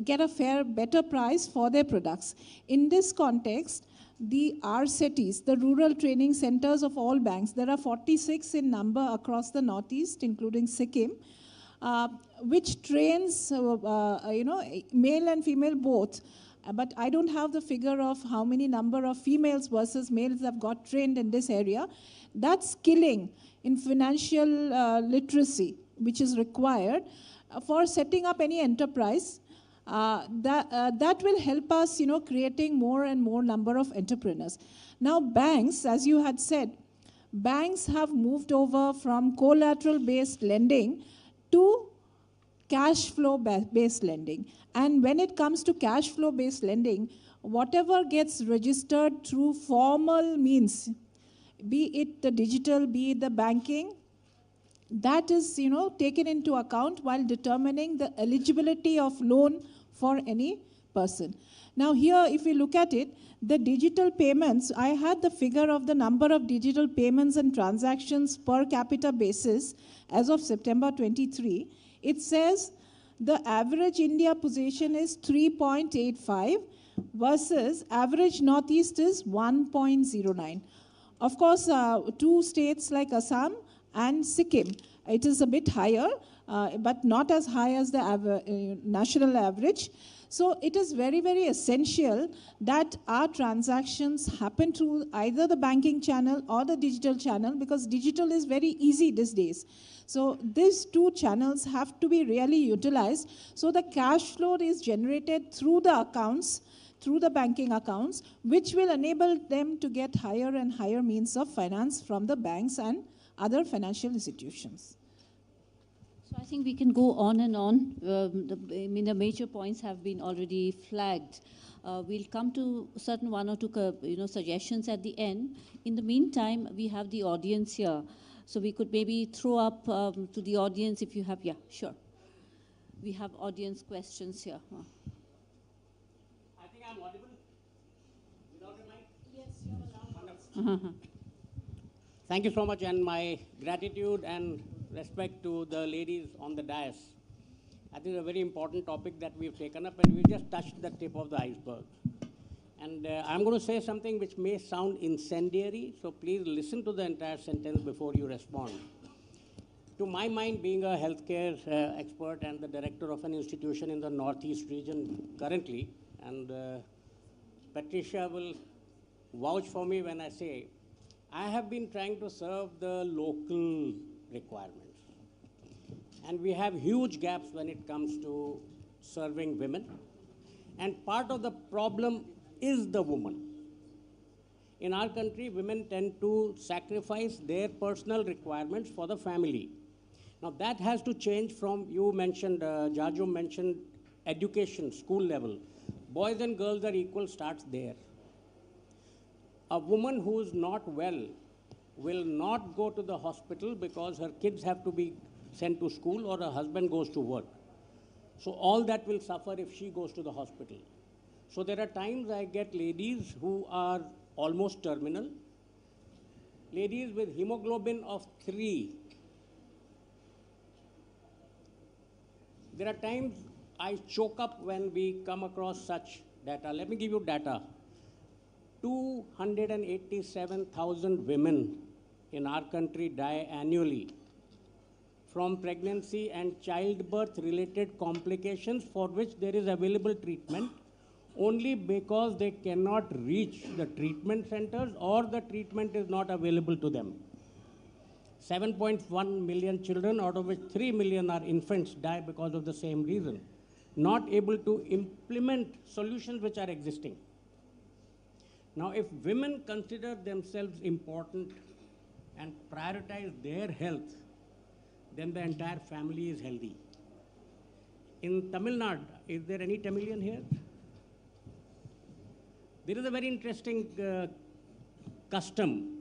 [SPEAKER 6] get a better price for their products. In this context, the RCETs, the Rural Training Centers of all banks, there are 46 in number across the Northeast, including Sikkim. which trains, male and female both. But I don't have the figure of how many number of females versus males have got trained in this area. That skilling in financial literacy, which is required for setting up any enterprise, that will help us, creating more and more number of entrepreneurs. Now, banks, as you had said, banks have moved over from collateral-based lending to cash flow-based lending. And when it comes to cash flow-based lending, whatever gets registered through formal means, be it the digital, be it the banking, that is, taken into account while determining the eligibility of loan for any person. Now here, if we look at it, the digital payments, I had the figure of the number of digital payments and transactions per capita basis as of September 23. It says the average India position is 3.85 versus average Northeast is 1.09. Of course, two states like Assam and Sikkim, it is a bit higher, but not as high as the national average. So it is very, very essential that our transactions happen through either the banking channel or the digital channel, because digital is very easy these days. So these two channels have to be really utilized. So the cash flow is generated through the accounts, through the banking accounts, which will enable them to get higher and higher means of finance from the banks and other financial institutions.
[SPEAKER 5] So I think we can go on and on. The major points have been already flagged. We'll come to certain one or two suggestions at the end. In the meantime, we have the audience here. So we could maybe throw up to the audience if you have, yeah, sure. We have audience questions here.
[SPEAKER 9] I think I'm audible without a mic? Yes, you're allowed. Thank you so much, and my gratitude and respect to the ladies on the dais. I think it's a very important topic that we've taken up, and we've just touched the tip of the iceberg. And I'm going to say something which may sound incendiary, so please listen to the entire sentence before you respond. To my mind, being a healthcare expert and the director of an institution in the Northeast region currently, and Patricia will vouch for me when I say, I have been trying to serve the local requirements. And we have huge gaps when it comes to serving women. And part of the problem is the woman. In our country, women tend to sacrifice their personal requirements for the family. Now that has to change from, you mentioned, Jaju mentioned education, school level. Boys and girls are equal, starts there. A woman who is not well will not go to the hospital because her kids have to be sent to school or her husband goes to work. So all that will suffer if she goes to the hospital. So there are times I get ladies who are almost terminal, ladies with hemoglobin of 3. There are times I choke up when we come across such data. Let me give you data. 287,000 women in our country die annually from pregnancy and childbirth related complications for which there is available treatment only because they cannot reach the treatment centers or the treatment is not available to them. 7.1 million children, out of which 3 million are infants, die because of the same reason. Not able to implement solutions which are existing. Now, if women consider themselves important and prioritize their health, then the entire family is healthy. In Tamil Nadu, is there any Tamilian here? There is a very interesting custom.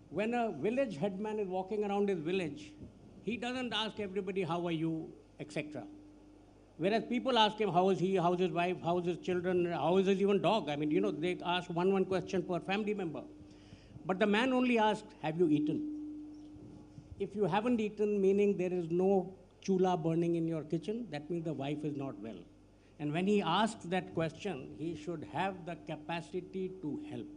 [SPEAKER 9] When a village headman is walking around his village, he doesn't ask everybody, how are you, etc. Whereas people ask him, how is he, how is his wife, how is his children, how is his even dog? I mean, they ask one question per family member. But the man only asks, have you eaten? If you haven't eaten, meaning there is no chula burning in your kitchen, that means the wife is not well. And when he asks that question, he should have the capacity to help.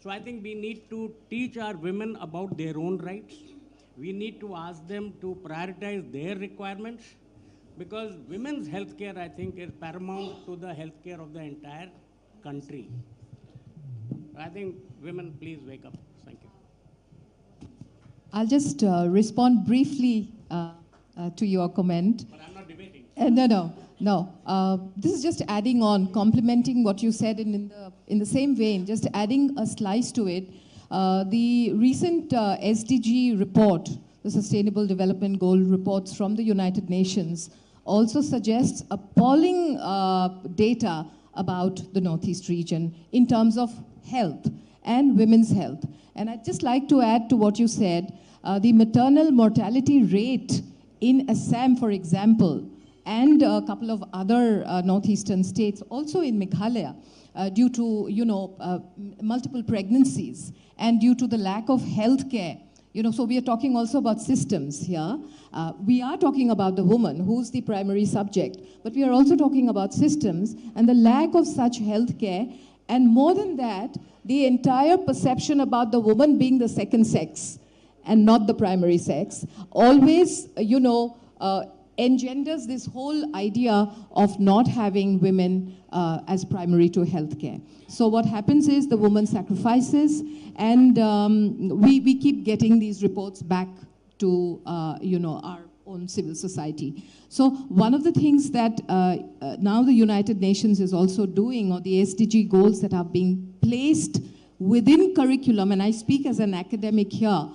[SPEAKER 9] So I think we need to teach our women about their own rights. we need to ask them to prioritize their requirements, because women's healthcare, I think, is paramount to the healthcare of the entire country. I think women, please wake up. Thank you.
[SPEAKER 3] I'll just respond briefly to your comment.
[SPEAKER 9] But I'm not debating.
[SPEAKER 3] No. This is just adding on, complementing what you said in the same vein, just adding a slice to it. The recent SDG report, the Sustainable Development Goal reports from the United Nations, also suggests appalling data about the Northeast region in terms of health and women's health. And I'd just like to add to what you said, the maternal mortality rate in Assam, for example, and a couple of other northeastern states, also in Meghalaya, due to multiple pregnancies and due to the lack of health care. So we are talking also about systems here. We are talking about the woman, who's the primary subject, but we are also talking about systems and the lack of such health care. And more than that, the entire perception about the woman being the second sex and not the primary sex always, engenders this whole idea of not having women as primary to healthcare. So what happens is the woman sacrifices, and we keep getting these reports back to our own civil society. So one of the things that now the United Nations is also doing, or the SDG goals that are being placed within curriculum, and I speak as an academic here,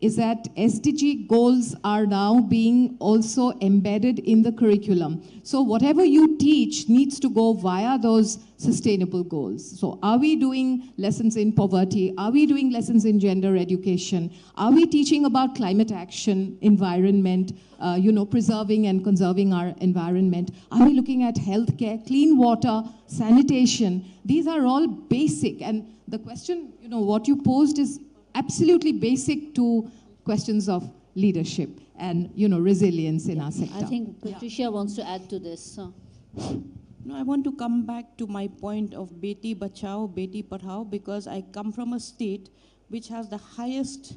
[SPEAKER 3] is that SDG goals are now being also embedded in the curriculum. So whatever you teach needs to go via those sustainable goals. So are we doing lessons in poverty? Are we doing lessons in gender education? Are we teaching about climate action, environment, preserving and conserving our environment? Are we looking at healthcare, clean water, sanitation? These are all basic. And the question, what you posed is absolutely basic to questions of leadership and resilience in our sector.
[SPEAKER 5] I think Patricia wants to add to this.
[SPEAKER 4] No, I want to come back to my point of Beti Bachao, Beti Padhao, because I come from a state which has the highest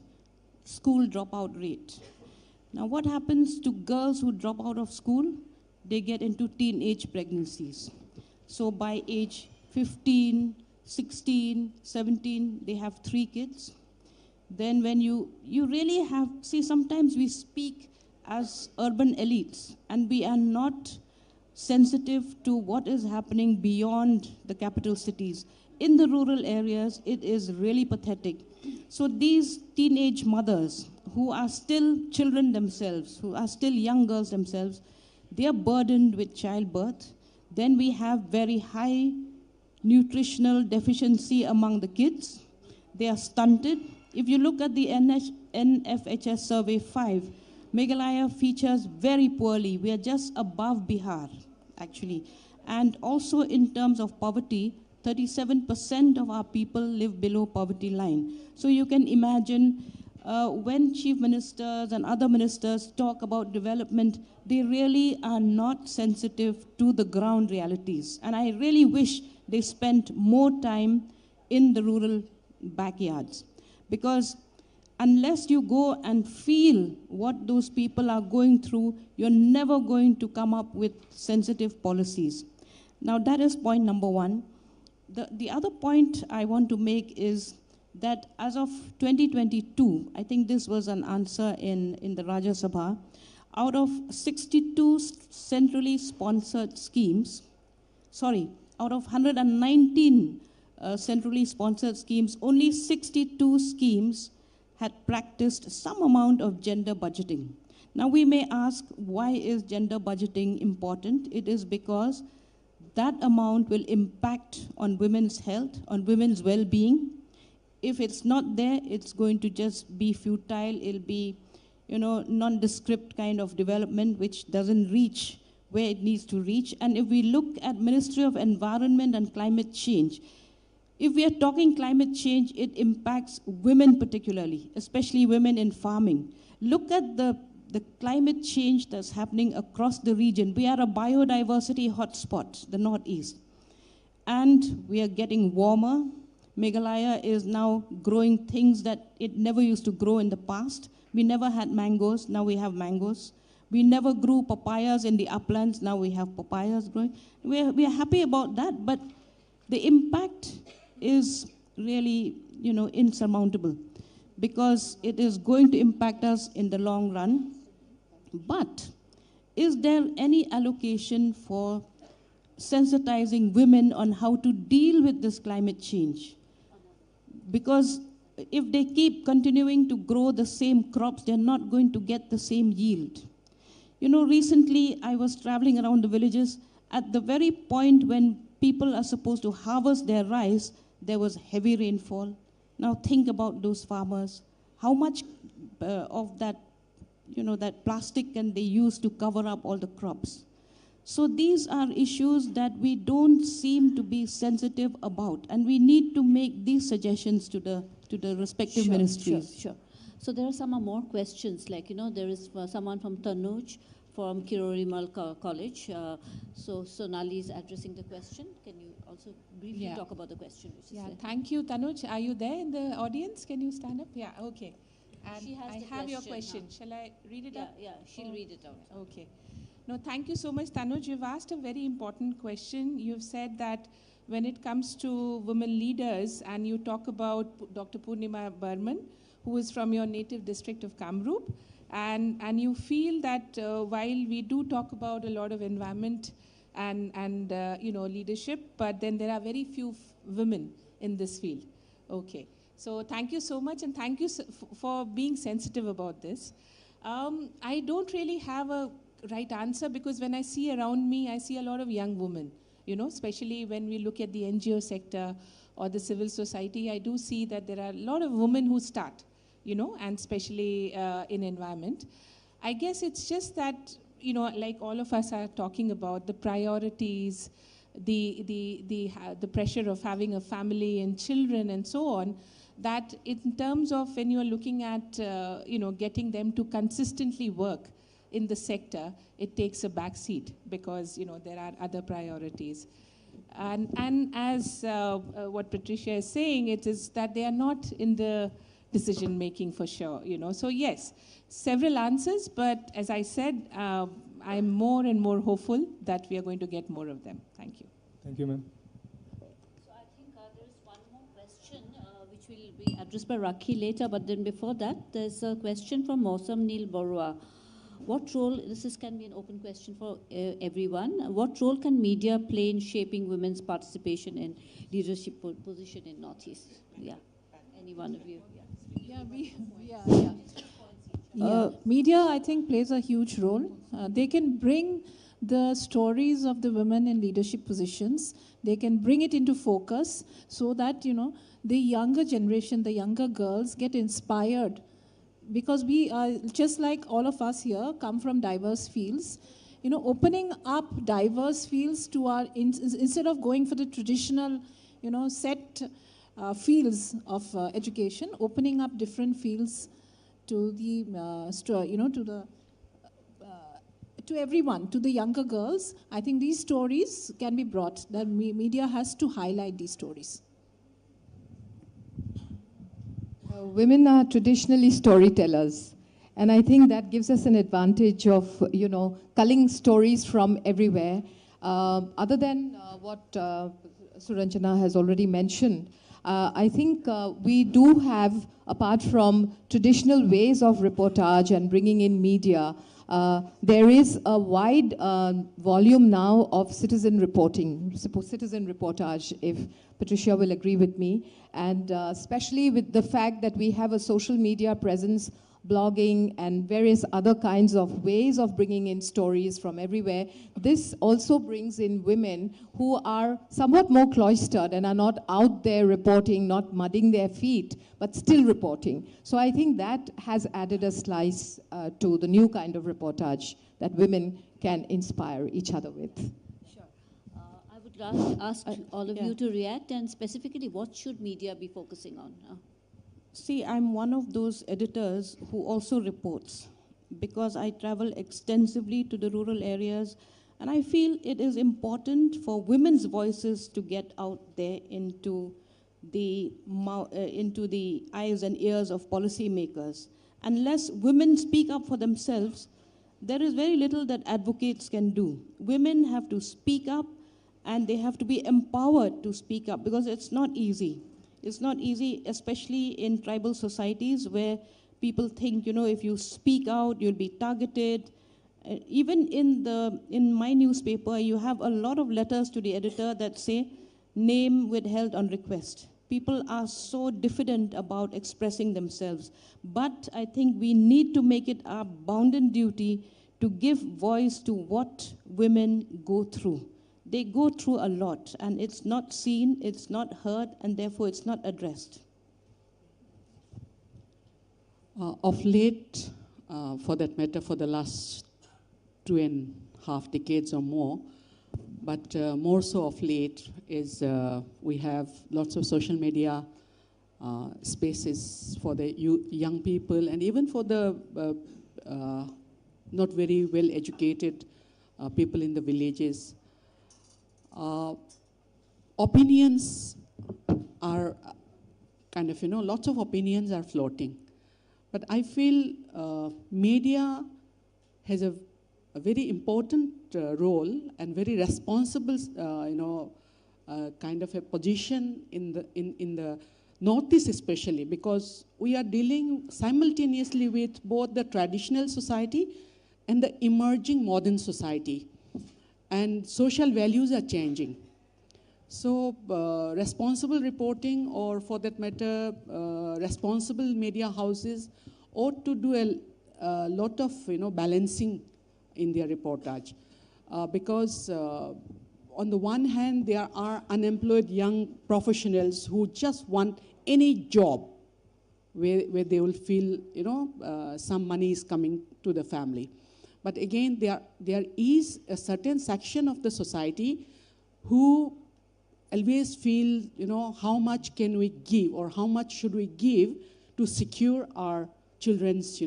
[SPEAKER 4] school dropout rate. Now, what happens to girls who drop out of school? They get into teenage pregnancies. So by age 15, 16, 17, they have 3 kids. Then when you really have, sometimes we speak as urban elites, and we are not sensitive to what is happening beyond the capital cities. In the rural areas, it is really pathetic. So these teenage mothers who are still children themselves, who are still young girls themselves, they are burdened with childbirth. Then we have very high nutritional deficiency among the kids. They are stunted. If you look at the NFHS Survey 5, Meghalaya features very poorly. We are just above Bihar, actually. And also in terms of poverty, 37% of our people live below poverty line. So you can imagine when chief ministers and other ministers talk about development, they really are not sensitive to the ground realities. And I really wish they spent more time in the rural backyards. Because unless you go and feel what those people are going through, you're never going to come up with sensitive policies. Now, that is point number one. The other point I want to make is that as of 2022, I think this was an answer in the Rajya Sabha, out of 62 centrally sponsored schemes, out of 119 centrally sponsored schemes, only 62 schemes had practiced some amount of gender budgeting. Now we may ask, why is gender budgeting important? It is because that amount will impact on women's health, on women's well-being. If it's not there, it's going to just be futile. It'll be, nondescript kind of development which doesn't reach where it needs to reach. And if we look at Ministry of Environment and Climate Change, if we are talking climate change, it impacts women particularly, especially women in farming. Look at the climate change that's happening across the region. We are a biodiversity hotspot, the Northeast. And we are getting warmer. Meghalaya is now growing things that it never used to grow in the past. We never had mangoes, now we have mangoes. We never grew papayas in the uplands, now we have papayas growing. We are happy about that, but the impact is really, insurmountable, because it is going to impact us in the long run. But is there any allocation for sensitizing women on how to deal with this climate change? Because if they keep continuing to grow the same crops, they're not going to get the same yield. Recently I was traveling around the villages. At the very point when people are supposed to harvest their rice, there was heavy rainfall. Now think about those farmers. How much of that, that plastic can they use to cover up all the crops? So these are issues that we don't seem to be sensitive about, and we need to make these suggestions to the respective ministries.
[SPEAKER 5] Sure. So there are some more questions, like, there is someone from Tanuj from Kirorimal College. So Sonali is addressing the question. Can you also briefly talk about the question?
[SPEAKER 8] Thank you, Tanuj. Are you there in the audience? Can you stand up? Yeah, okay. And
[SPEAKER 5] she has
[SPEAKER 8] I have your question. Shall I read it out?
[SPEAKER 5] Yeah, she'll read it out.
[SPEAKER 8] Okay. No, thank you so much, Tanuj. You've asked a very important question. You've said that when it comes to women leaders, and you talk about Dr. Purnima Burman, who is from your native district of Kamrup, and you feel that while we do talk about a lot of environment and leadership, but then there are very few women in this field. Okay. So thank you so much, and thank you for being sensitive about this. I don't really have a right answer, because when I see around me, I see a lot of young women, especially when we look at the NGO sector or the civil society. I do see that there are a lot of women who start, and especially in environment. I guess it's just that, like all of us are talking about, the priorities, the pressure of having a family and children and so on, that in terms of when you're looking at, getting them to consistently work in the sector, it takes a back seat, because there are other priorities. And as what Patricia is saying, it is that they are not in the decision making for sure. So yes, several answers, but as I said, I'm more and more hopeful that we are going to get more of them. Thank you.
[SPEAKER 10] Thank you, ma'am.
[SPEAKER 5] So I think there is one more question which will be addressed by Rakhi later, but then before that, there's a question from Mosam Neil Borua. What role, can be an open question for everyone, what role can media play in shaping women's participation in leadership position in Northeast? Yeah, any one of you?
[SPEAKER 6] Media, I think, plays a huge role. They can bring the stories of the women in leadership positions. They can bring it into focus so that, the younger generation, the younger girls get inspired, because we are, just like all of us here, come from diverse fields. Opening up diverse fields to our, instead of going for the traditional, set fields of education, opening up different fields to the, to everyone, to the younger girls. I think these stories can be brought. The media has to highlight these stories.
[SPEAKER 11] Women are traditionally storytellers, and I think that gives us an advantage of, culling stories from everywhere. Other than what Suranjana has already mentioned, I think we do have, apart from traditional ways of reportage and bringing in media, there is a wide volume now of citizen reporting, citizen reportage, if Patricia will agree with me, and especially with the fact that we have a social media presence, blogging, and various other kinds of ways of bringing in stories from everywhere. This also brings in women who are somewhat more cloistered and are not out there reporting, not mudding their feet, but still reporting. So I think that has added a slice to the new kind of reportage that women can inspire each other with.
[SPEAKER 5] Sure. I would ask all of you to react, and specifically, what should media be focusing on?
[SPEAKER 4] See, I'm one of those editors who also reports, because I travel extensively to the rural areas, and I feel it is important for women's voices to get out there into into the eyes and ears of policymakers. Unless women speak up for themselves, there is very little that advocates can do. Women have to speak up, and they have to be empowered to speak up, because it's not easy. It's not easy, especially in tribal societies where people think, if you speak out, you'll be targeted. Even in my newspaper, you have a lot of letters to the editor that say, name withheld on request. People are so diffident about expressing themselves. But I think we need to make it our bounden duty to give voice to what women go through. They go through a lot, and it's not seen, it's not heard, and therefore it's not addressed.
[SPEAKER 7] Of late, for that matter, for the last 2.5 decades or more, but more so of late is we have lots of social media spaces for the young people, and even for the not very well educated people in the villages. Opinions are kind of, lots of opinions are floating. But I feel media has a very important role and very responsible, kind of a position in the Northeast especially, because we are dealing simultaneously with both the traditional society and the emerging modern society. And social values are changing. So responsible reporting, or for that matter, responsible media houses ought to do a lot of balancing in their reportage. Because on the one hand, there are unemployed young professionals who just want any job where they will feel, some money is coming to the family. But again, there is a certain section of the society who always feel, how much can we give, or how much should we give to secure our children's,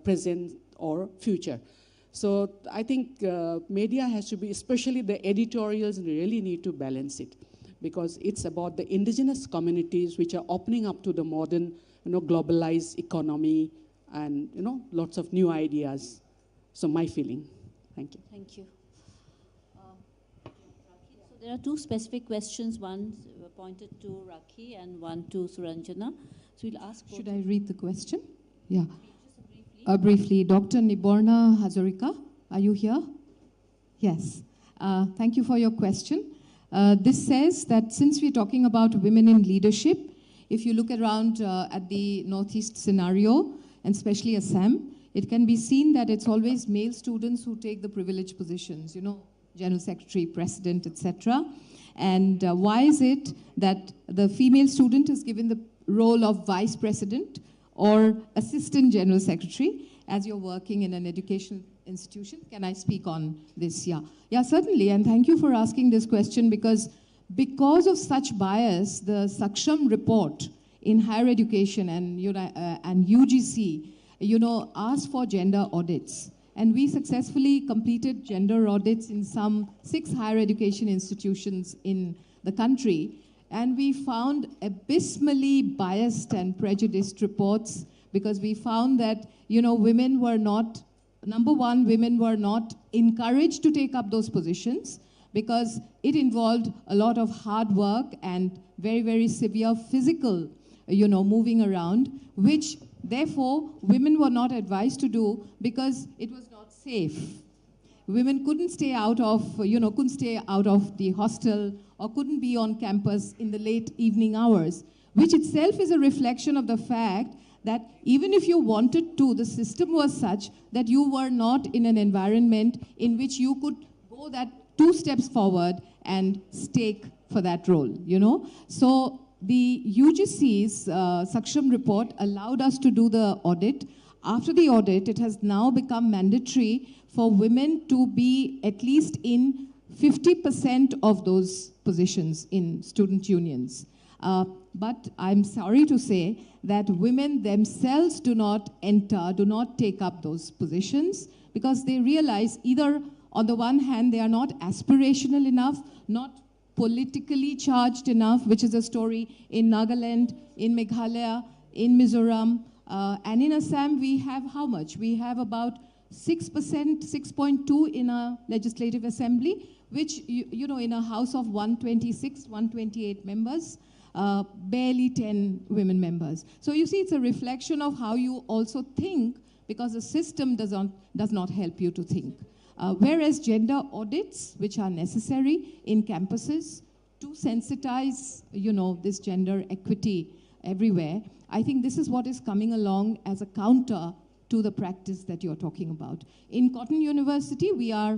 [SPEAKER 7] present or future. So I think media has to be, especially the editorials, really need to balance it, because it's about the indigenous communities which are opening up to the modern, globalized economy and, lots of new ideas. So my feeling. Thank you.
[SPEAKER 5] Thank you. So there are two specific questions, one pointed to Rakhi and one to Suranjana. So we'll ask.
[SPEAKER 11] Should I read the question? Yeah. Briefly, Dr. Niborna Hazarika, are you here? Yes. Thank you for your question. This says that since we're talking about women in leadership, if you look around at the Northeast scenario, and especially Assam, it can be seen that it's always male students who take the privileged positions, General Secretary, President, etc. And why is it that the female student is given the role of Vice President or Assistant General Secretary as you're working in an educational institution? Can I speak on this? Yeah, certainly. And thank you for asking this question, because of such bias, the Saksham report in higher education and UGC, asked for gender audits. And we successfully completed gender audits in some 6 higher education institutions in the country. And we found abysmally biased and prejudiced reports, because we found that, women were not, number one, women were not encouraged to take up those positions, because it involved a lot of hard work and very, very severe physical, moving around, which therefore women were not advised to do because it was not safe. Women couldn't stay out of, couldn't stay out of the hostel or couldn't be on campus in the late evening hours, which itself is a reflection of the fact that even if you wanted to, the system was such that you were not in an environment in which you could go that 2 steps forward and stake for that role, So the UGC's Saksham report allowed us to do the audit. After the audit, it has now become mandatory for women to be at least in 50% of those positions in student unions. But I'm sorry to say that women themselves do not take up those positions, because they realize either on the one hand they are not aspirational enough, not politically charged enough, which is a story in Nagaland, in Meghalaya, in Mizoram, and in Assam we have how much? We have about 6%, 6.2 in our legislative assembly, which, you know, in a house of 126, 128 members, barely 10 women members. So you see, it's a reflection of how you also think, because the system does not help you to think. Whereas gender audits, which are necessary in campuses to sensitize, you know, this gender equity everywhere, I think this is what is coming along as a counter to the practice that you're talking about. In Cotton University, we are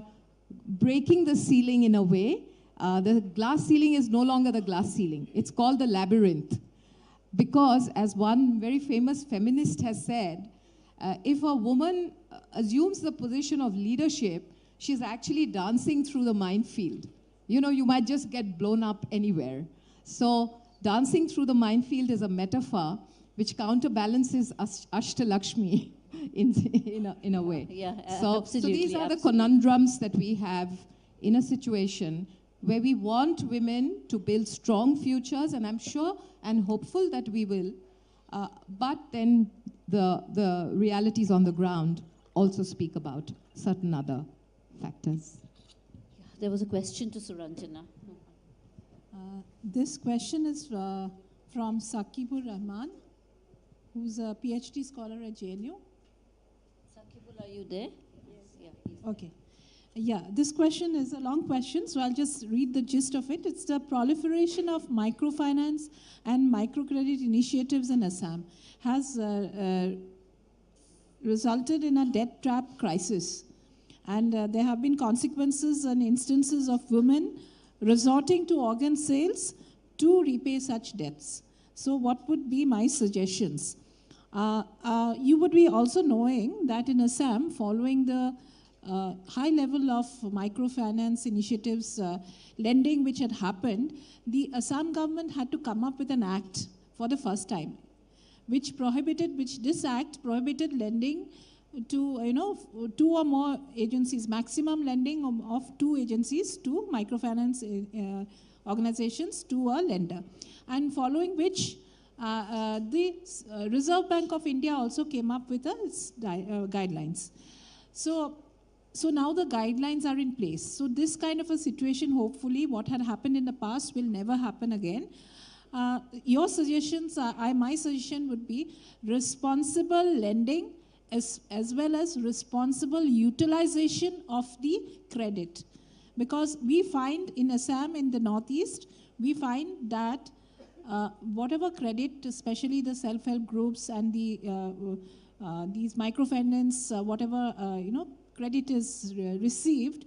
[SPEAKER 11] breaking the ceiling in a way. The glass ceiling is no longer the glass ceiling. It's called the labyrinth. Because, as one very famous feminist has said, if a woman assumes the position of leadership, she's actually dancing through the minefield. You know, you might just get blown up anywhere. So dancing through the minefield is a metaphor which counterbalances Ashtalakshmi in a way.
[SPEAKER 5] Yeah,
[SPEAKER 11] so these are the conundrums that we have in a situation where we want women to build strong futures, and I'm sure and hopeful that we will, but then the realities on the ground also speak about certain other factors.
[SPEAKER 5] Yeah, there was a question to Suranjana.
[SPEAKER 6] This question is from Saqibur Rahman, who's a PhD scholar at JNU.
[SPEAKER 5] Saqibul, are you there? Yes. Yeah, please.
[SPEAKER 6] Okay. Yeah, this question is a long question, so I'll just read the gist of it. It's the proliferation of microfinance and microcredit initiatives in Assam has resulted in a debt trap crisis. And there have been consequences and instances of women resorting to organ sales to repay such debts. So what would be my suggestions? You would be also knowing that in Assam, following the high level of microfinance initiatives, lending which had happened, the Assam government had to come up with an act for the first time, this act prohibited lending to, two or more agencies, maximum lending of 2 agencies to microfinance organizations to a lender. And following which, the Reserve Bank of India also came up with its guidelines. So now the guidelines are in place. So this kind of a situation, hopefully, what had happened in the past will never happen again. Your suggestions, my suggestion would be responsible lending as well as responsible utilization of the credit. Because we find in Assam, in the Northeast, we find that whatever credit, especially the self-help groups and the these microfinance, whatever credit is received,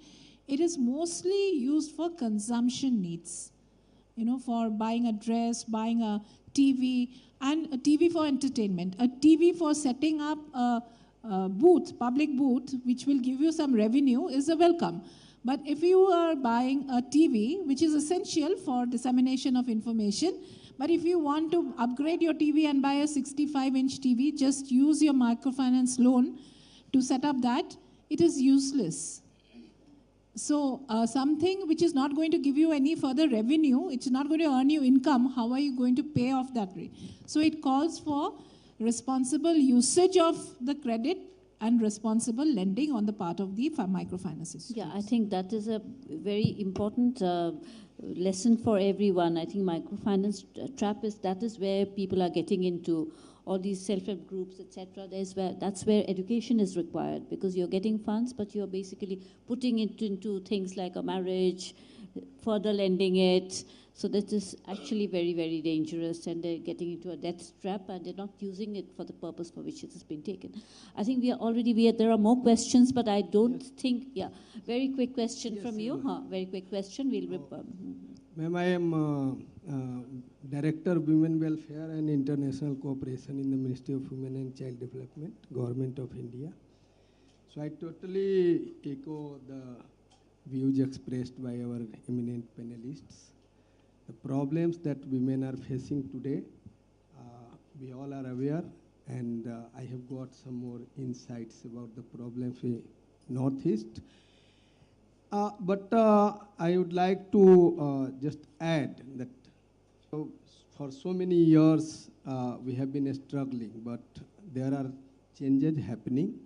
[SPEAKER 6] it is mostly used for consumption needs. For buying a dress, buying a TV, and a TV for entertainment, a TV for setting up a booth, public booth, which will give you some revenue, is a welcome. But if you are buying a TV, which is essential for dissemination of information, but if you want to upgrade your TV and buy a 65-inch TV, just use your microfinance loan to set up that, it is useless. So something which is not going to give you any further revenue, it's not going to earn you income, how are you going to pay off that rate? So it calls for responsible usage of the credit and responsible lending on the part of the microfinance institutions.
[SPEAKER 5] Yeah, I think that is a very important lesson for everyone. I think microfinance trap is where people are getting into. All these self-help groups, etc. That's where education is required, because you're getting funds, but you're basically putting it into things like a marriage, further lending it. So that is actually very, very dangerous, and they're getting into a death trap, and they're not using it for the purpose for which it has been taken. I think there are more questions, but I don't think, very quick question from you. Very quick question.
[SPEAKER 10] Ma'am, I am Director of Women Welfare and International Cooperation in the Ministry of Women and Child Development, Government of India. So I totally echo the views expressed by our eminent panelists. The problems that women are facing today, we all are aware, and I have got some more insights about the problems in Northeast. I would like to just add that for so many years we have been struggling, but there are changes happening.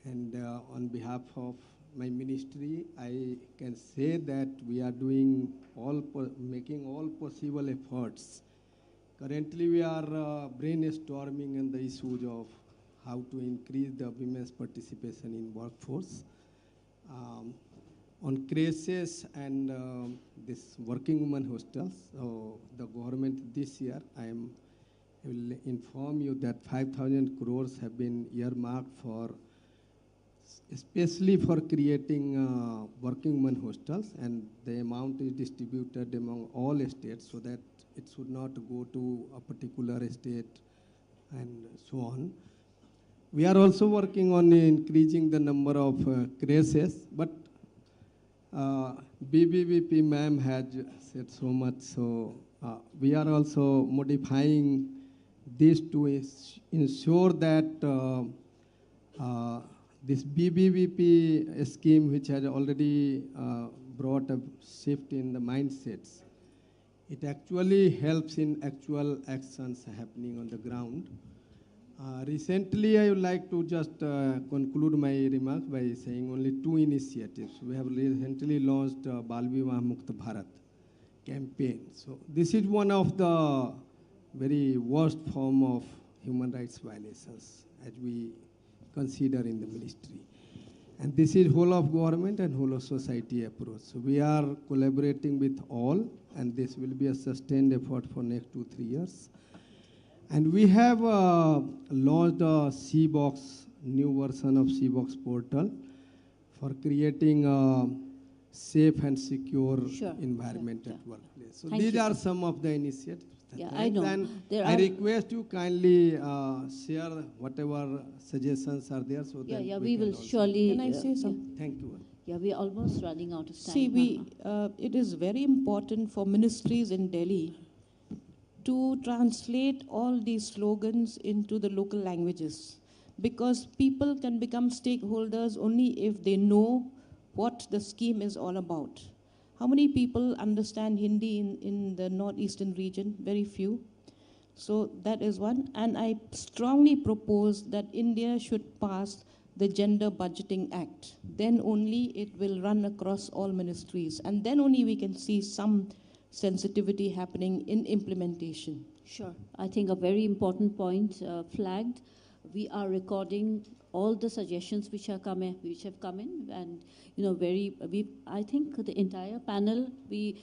[SPEAKER 10] And on behalf of my ministry, I can say that we are doing making all possible efforts. Currently, we are brainstorming on the issues of how to increase the women's participation in workforce. On crisis and this working women hostels, the government this year, I will inform you that 5,000 crores have been earmarked for, especially for creating working women hostels, and the amount is distributed among all states so that it should not go to a particular state and so on. We are also working on increasing the number of crises, but BBVP ma'am has said so much, so we are also modifying this to ensure that this BBVP scheme, which has already brought a shift in the mindsets, it actually helps in actual actions happening on the ground. Recently, I would like to just conclude my remarks by saying only two initiatives. We have recently launched Bal Vivah Mukt Bharat campaign. So this is one of the very worst form of human rights violations as we consider in the ministry. And this is whole of government and whole of society approach. So we are collaborating with all, and this will be a sustained effort for next 2-3 years. And we have launched a C-Box, new version of C-Box portal for creating a safe and secure environment at workplace. So these are some of the initiatives.
[SPEAKER 5] Yeah, I know.
[SPEAKER 10] And I request you kindly share whatever suggestions are there so that
[SPEAKER 5] we will surely.
[SPEAKER 4] Can I say something?
[SPEAKER 10] Thank you.
[SPEAKER 5] Yeah, we are almost running out of time.
[SPEAKER 4] See, it is very important for ministries in Delhi to translate all these slogans into the local languages, because people can become stakeholders only if they know what the scheme is all about. How many people understand Hindi in the northeastern region? Very few. So that is one. And I strongly propose that India should pass the Gender Budgeting Act. Then only it will run across all ministries. And then only we can see some sensitivity happening in implementation.
[SPEAKER 5] Sure. I think a very important point flagged. We are recording all the suggestions which have come in, and I think the entire panel, we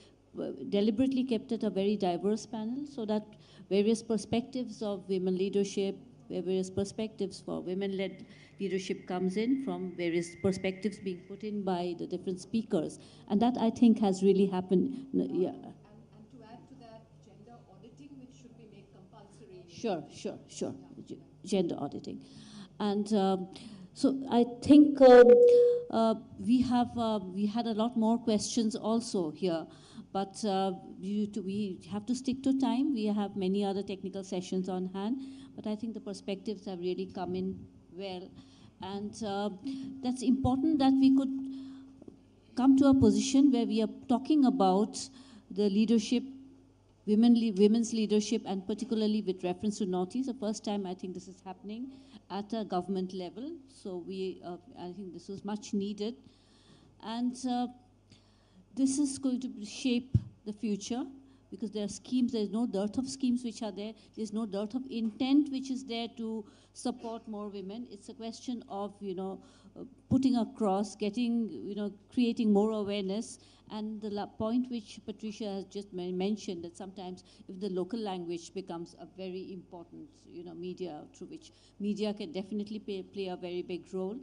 [SPEAKER 5] deliberately kept it a very diverse panel so that various perspectives of women leadership, various perspectives for women-led leadership comes in from various perspectives being put in by the different speakers. And that, I think, has really happened. Yeah.
[SPEAKER 11] And to add to that, gender auditing, which should be made compulsory.
[SPEAKER 5] Sure. Yeah. Gender auditing. And so I think we had a lot more questions also here, but we have to stick to time. We have many other technical sessions on hand, but I think the perspectives have really come in well. And that's important that we could come to a position where we are talking about the leadership, women's leadership, and particularly with reference to Northeast. The first time I think this is happening at a government level. So I think this was much needed. And this is going to shape the future, because there are schemes, there's no dearth of schemes which are there. There's no dearth of intent which is there to support more women. It's a question of, putting across, creating more awareness. And the point which Patricia has just mentioned, that sometimes if the local language becomes a very important, media, through which media can definitely play a very big role.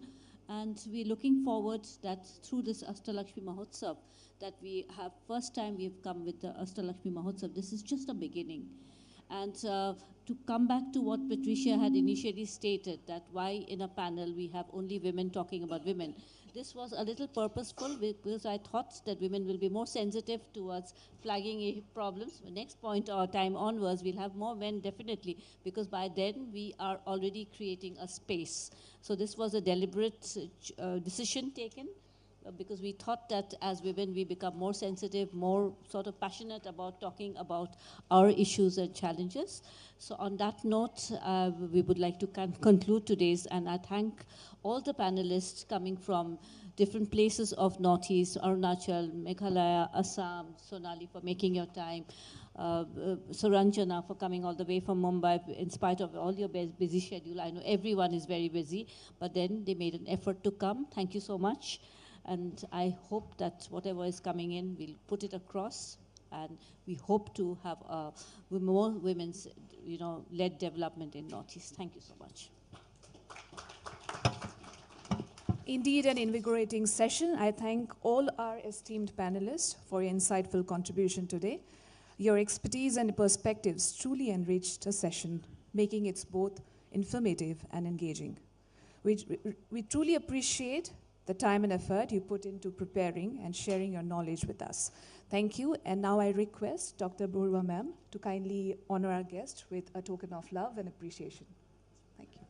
[SPEAKER 5] And we're looking forward that through this Ashtalakshmi Mahotsav, that we have, first time we've come with the Ashtalakshmi Mahotsav, this is just a beginning. And to come back to what Patricia had initially stated, that why in a panel we have only women talking about women. This was a little purposeful because I thought that women will be more sensitive towards flagging problems. The next point or time onwards, we'll have more men definitely, because by then we are already creating a space. So this was a deliberate decision taken because we thought that as women we become more sensitive, more sort of passionate about talking about our issues and challenges. So on that note, we would like to conclude today's, and I thank all the panelists coming from different places of Northeast, Arunachal, Meghalaya, Assam, Sonali for making your time, Suranjana for coming all the way from Mumbai in spite of all your busy schedule. I know everyone is very busy, but then they made an effort to come. Thank you so much. And I hope that whatever is coming in, we'll put it across, and we hope to have more women's, led development in Northeast. Thank you so much.
[SPEAKER 12] Indeed, an invigorating session. I thank all our esteemed panelists for your insightful contribution today. Your expertise and perspectives truly enriched the session, making it both informative and engaging. We truly appreciate the time and effort you put into preparing and sharing your knowledge with us. Thank you, and now I request Dr. Boruwa ma'am to kindly honor our guest with a token of love and appreciation. Thank you.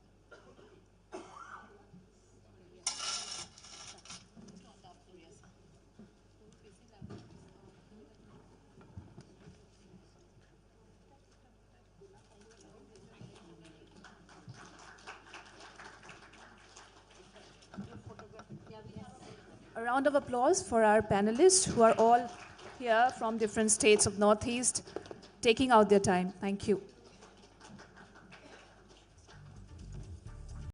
[SPEAKER 12] A round of applause for our panelists who are all here from different states of Northeast, taking out their time. Thank you.